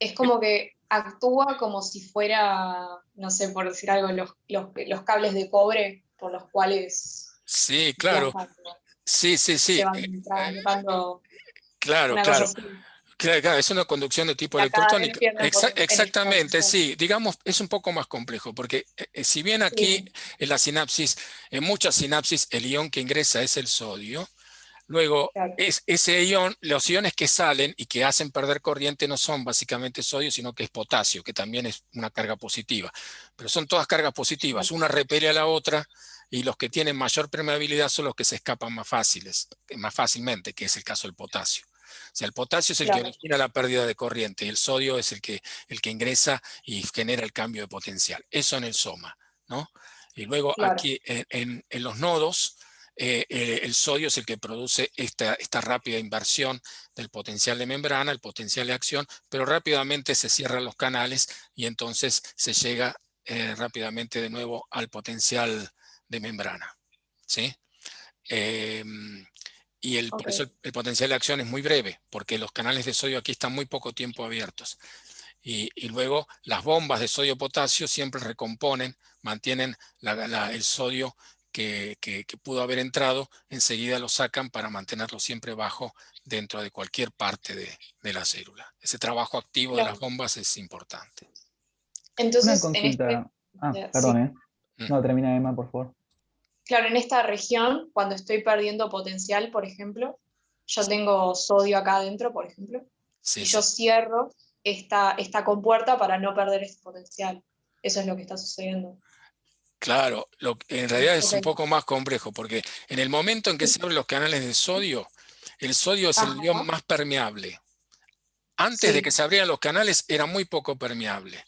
es como que actúa como si fuera, no sé, por decir algo, los cables de cobre por los cuales Sí, claro. viajan, Sí. se van trasladando, Claro. una cosa así. Claro, es una conducción de tipo La cada vez electrotónica. pierden en Exactamente, exposición. sí. Digamos, es un poco más complejo, porque si bien aquí Sí, en la sinapsis, en muchas sinapsis, el ion que ingresa es el sodio, luego claro, ese ion, los iones que salen y que hacen perder corriente no son básicamente sodio, sino que es potasio, que también es una carga positiva. Pero son todas cargas positivas, una repele a la otra, y los que tienen mayor permeabilidad son los que se escapan más fácilmente, que es el caso del potasio. O sea, el potasio es el que claro, origina la pérdida de corriente y el sodio es el que ingresa y genera el cambio de potencial. Eso en el soma, ¿no? Y luego claro, aquí en los nodos, el sodio es el que produce esta rápida inversión del potencial de membrana, el potencial de acción, pero rápidamente se cierran los canales y entonces se llega rápidamente de nuevo al potencial de membrana, ¿sí? Y por eso el potencial de acción es muy breve, porque los canales de sodio aquí están muy poco tiempo abiertos. Y luego las bombas de sodio-potasio siempre recomponen, mantienen el sodio que pudo haber entrado, enseguida lo sacan para mantenerlo siempre bajo dentro de cualquier parte de la célula. Ese trabajo activo de las Claro. bombas es importante. Una Entonces, en consulta. sí, Perdón, No, termina Emma, por favor. claro, en esta región, cuando estoy perdiendo potencial, por ejemplo, yo tengo sodio acá adentro, por ejemplo, Sí, y sí. yo cierro esta compuerta para no perder ese potencial. Eso es lo que está sucediendo. Claro, en realidad es un Ok. poco más complejo, porque en el momento en que se abren los canales de sodio, el sodio es el Ajá, ion más permeable. Antes de que sí, se abrieran los canales era muy poco permeable.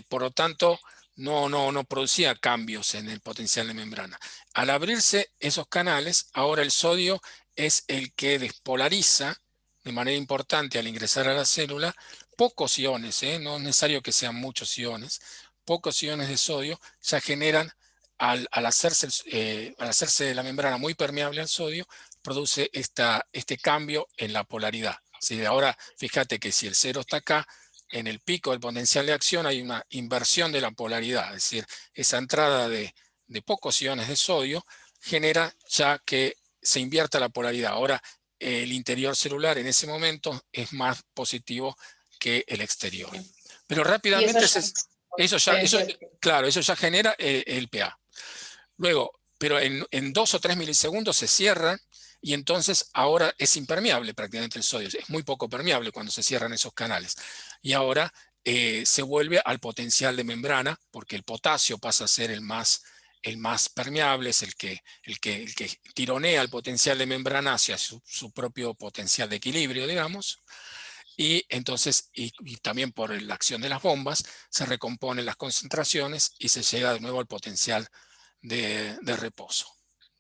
Por lo tanto, no producía cambios en el potencial de membrana. Al abrirse esos canales, ahora el sodio es el que despolariza de manera importante al ingresar a la célula pocos iones, no es necesario que sean muchos iones, pocos iones de sodio ya generan, al hacerse la membrana muy permeable al sodio, produce este cambio en la polaridad. ¿Sí? Ahora, fíjate que si el cero está acá, en el pico del potencial de acción hay una inversión de la polaridad, es decir, esa entrada de pocos iones de sodio genera ya que se invierta la polaridad. Ahora, el interior celular en ese momento es más positivo que el exterior. Pero y eso rápidamente, ya claro, eso ya genera el pA. Luego, pero en 2 o 3 milisegundos se cierran y entonces ahora es impermeable prácticamente el sodio. Es muy poco permeable cuando se cierran esos canales. Y ahora se vuelve al potencial de membrana porque el potasio pasa a ser el más permeable, es el que tironea el potencial de membrana hacia su propio potencial de equilibrio, digamos. Y entonces, y también por la acción de las bombas, se recomponen las concentraciones y se llega de nuevo al potencial de reposo.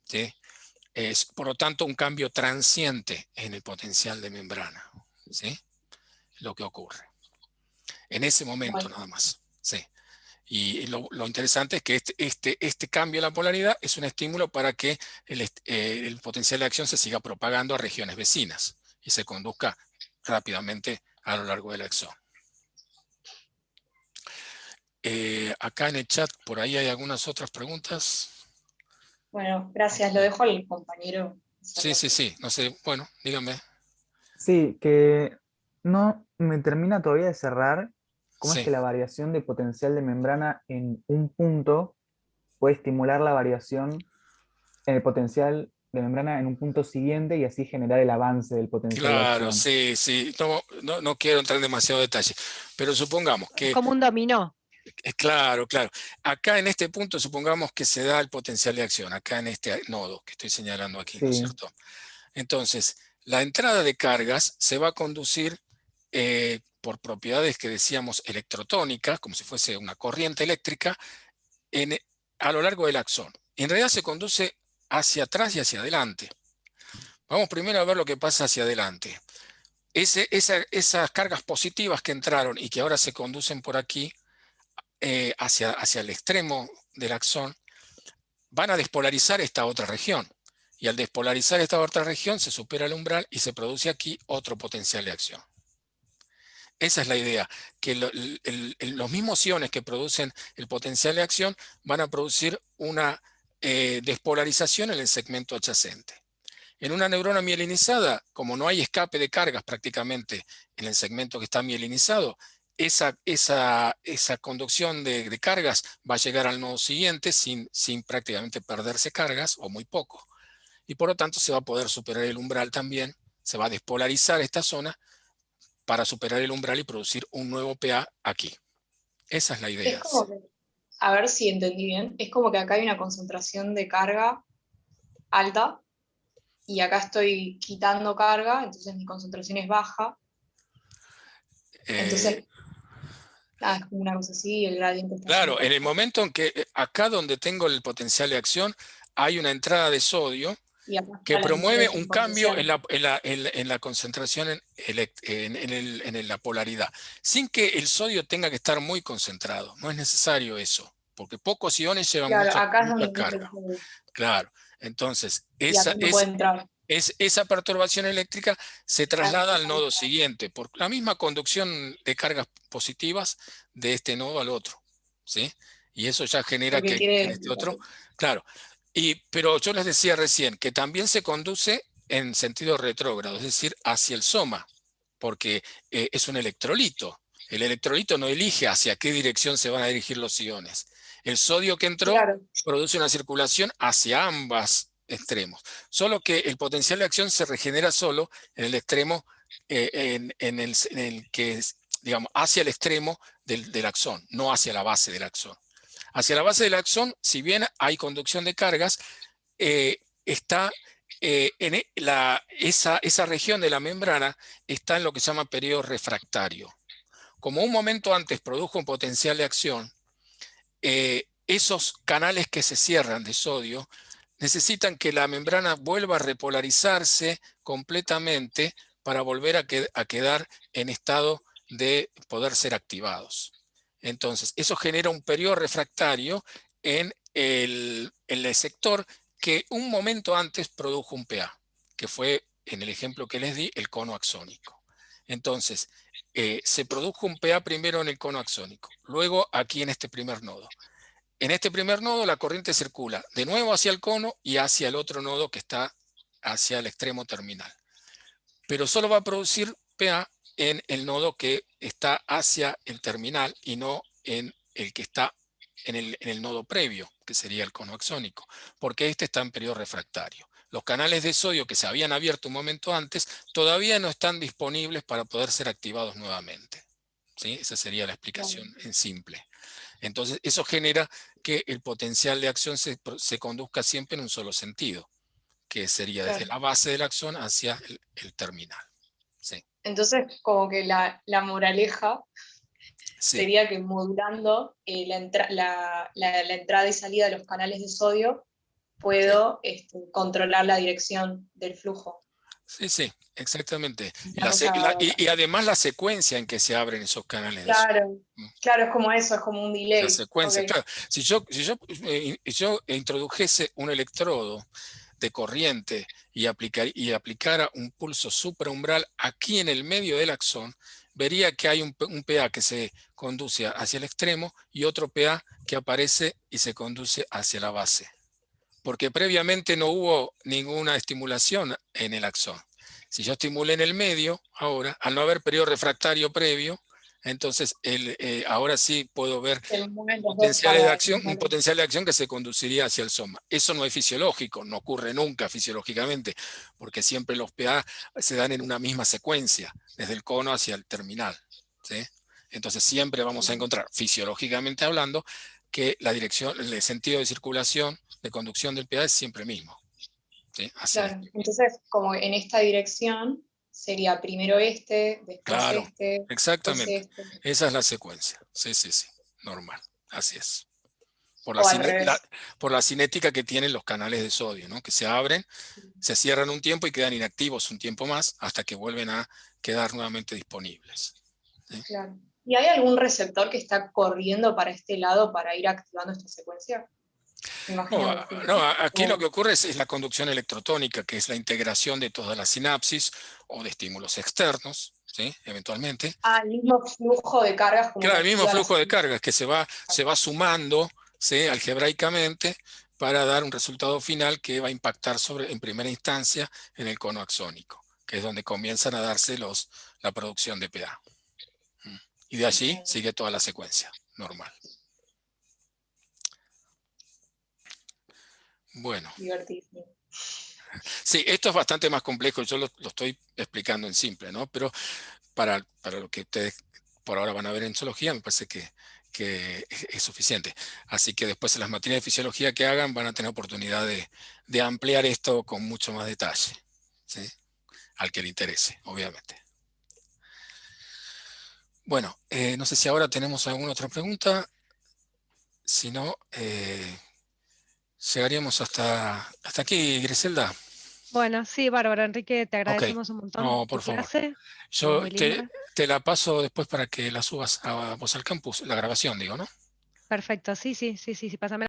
¿Sí? Es, por lo tanto, un cambio transiente en el potencial de membrana. ¿Sí? Lo que ocurre. En ese momento bueno, nada más. ¿Sí? Y lo interesante es que este cambio en la polaridad es un estímulo para que el potencial de acción se siga propagando a regiones vecinas y se conduzca rápidamente a lo largo del axón. Acá en el chat, por ahí hay algunas otras preguntas. bueno, gracias. Lo dejo al compañero. Sí, no sé, bueno, díganme. Sí, que no me termina todavía de cerrar cómo es Sí. que la variación de potencial de membrana en un punto puede estimular la variación en el potencial de membrana en un punto siguiente y así generar el avance del potencial de Claro, acción. sí. No quiero entrar en demasiado detalle, pero supongamos Es que, como un dominó. claro. Acá en este punto supongamos que se da el potencial de acción, acá en este nodo que estoy señalando aquí, ¿no es Sí, cierto? Entonces, la entrada de cargas se va a conducir por propiedades que decíamos electrotónicas, como si fuese una corriente eléctrica, a lo largo del axón. En realidad se conduce hacia atrás y hacia adelante. Vamos primero a ver lo que pasa hacia adelante. Esas cargas positivas que entraron y que ahora se conducen por aquí hacia el extremo del axón, van a despolarizar esta otra región. Y al despolarizar esta otra región se supera el umbral y se produce aquí otro potencial de acción. Esa es la idea, que los mismos iones que producen el potencial de acción van a producir una despolarización en el segmento adyacente. En una neurona mielinizada, como no hay escape de cargas prácticamente en el segmento que está mielinizado, esa conducción de cargas va a llegar al nodo siguiente sin prácticamente perderse cargas, o muy poco. Y por lo tanto se va a poder superar el umbral también, se va a despolarizar esta zona para superar el umbral y producir un nuevo PA aquí. Esa es la idea. Es como que, a ver si entendí bien, es como que acá hay una concentración de carga alta y acá estoy quitando carga, entonces mi concentración es baja. Entonces, es como una cosa así y el gradiente está Claro, siempre. en el momento en que acá donde tengo el potencial de acción, hay una entrada de sodio Y acá que está promueve un el cambio potencial. en la concentración en la polaridad, sin que el sodio tenga que estar muy concentrado. No es necesario eso, porque pocos iones llevan Claro, acá es mucha donde puse el carga. sodio. Claro, entonces, Y acá no puede entrar. esa perturbación eléctrica se traslada al nodo siguiente por la misma conducción de cargas positivas de este nodo al otro, ¿sí? Y eso ya genera Porque que tiene- en este otro, claro. Pero yo les decía recién que también se conduce en sentido retrógrado, es decir, hacia el soma, porque es un electrolito. El electrolito no elige hacia qué dirección se van a dirigir los iones. El sodio que entró Claro, produce una circulación hacia ambos extremos. Solo que el potencial de acción se regenera solo en el extremo, en el que es, digamos, hacia el extremo del axón, no hacia la base del axón. Hacia la base del axón, si bien hay conducción de cargas, está esa región de la membrana está en lo que se llama periodo refractario. Como un momento antes produjo un potencial de acción, esos canales que se cierran de sodio necesitan que la membrana vuelva a repolarizarse completamente para volver a quedar en estado de poder ser activados. Entonces, eso genera un periodo refractario en el sector que un momento antes produjo un PA, que fue, en el ejemplo que les di, el cono axónico. Entonces, se produjo un PA primero en el cono axónico, luego aquí en este primer nodo. En este primer nodo la corriente circula de nuevo hacia el cono y hacia el otro nodo que está hacia el extremo terminal. Pero solo va a producir PA en el nodo que está hacia el terminal y no en el que está en el nodo previo, que sería el cono axónico, porque este está en periodo refractario. Los canales de sodio que se habían abierto un momento antes todavía no están disponibles para poder ser activados nuevamente. ¿Sí? Esa sería la explicación en simple. Entonces, eso genera que el potencial de acción se conduzca siempre en un solo sentido, que sería desde la base del axón hacia el terminal. Sí. entonces como que la moraleja Sí. sería que modulando la entrada y salida de los canales de sodio, puedo controlar la dirección del flujo. Sí, sí, exactamente. Cosa- Y además la secuencia en que se abren esos canales de sodio. Claro, claro, es como eso, es como un delay. La secuencia, Ok. claro. Si yo introdujese un electrodo de corriente y aplicara un pulso supraumbral aquí en el medio del axón, vería que hay un PA que se conduce hacia el extremo y otro PA que aparece y se conduce hacia la base. Porque previamente no hubo ninguna estimulación en el axón. Si yo estimulé en el medio, ahora, al no haber periodo refractario previo, entonces ahora sí puedo ver potenciales de acción, un potencial de acción que se conduciría hacia el soma. Eso no es fisiológico, no ocurre nunca fisiológicamente, porque siempre los PA se dan en una misma secuencia, desde el cono hacia el terminal, ¿sí? Entonces siempre vamos a encontrar, fisiológicamente hablando, que la dirección, el sentido de circulación, de conducción del PA es siempre el mismo, ¿sí? Claro, entonces como en esta dirección sería primero después Claro, exactamente. después Esa es la secuencia. Sí, sí, sí. Normal. Así es. Por o al revés. por la cinética que tienen los canales de sodio, ¿no? Que se abren, se cierran un tiempo y quedan inactivos un tiempo más hasta que vuelven a quedar nuevamente disponibles. ¿Sí? Claro. ¿Y hay algún receptor que está corriendo para este lado para ir activando esta secuencia? Me imagino que sí. Aquí lo que ocurre es la conducción electrotónica, que es la integración de todas las sinapsis o de estímulos externos, ¿sí? Eventualmente. El mismo flujo de cargas. Claro, el mismo flujo de cargas que se va sumando, ¿sí? Algebraicamente para dar un resultado final que va a impactar en primera instancia en el cono axónico, que es donde comienzan a darse la producción de PA. Y de allí sigue toda la secuencia normal. Bueno. Divertísimo. Sí, esto es bastante más complejo, yo lo estoy explicando en simple, ¿no? Pero para lo que ustedes por ahora van a ver en zoología, me parece que es suficiente. Así que después en las materias de fisiología que hagan van a tener oportunidad de ampliar esto con mucho más detalle, ¿sí? Al que le interese, obviamente. Bueno, no sé si ahora tenemos alguna otra pregunta. Si no, llegaríamos hasta aquí, Griselda. Bueno, sí, bárbaro, Enrique, te Ok. agradecemos un montón No, tu por favor. clase. Yo Muy linda. te la paso después para que la subas a vos al campus, la grabación, digo, ¿no? Perfecto, sí, pásame.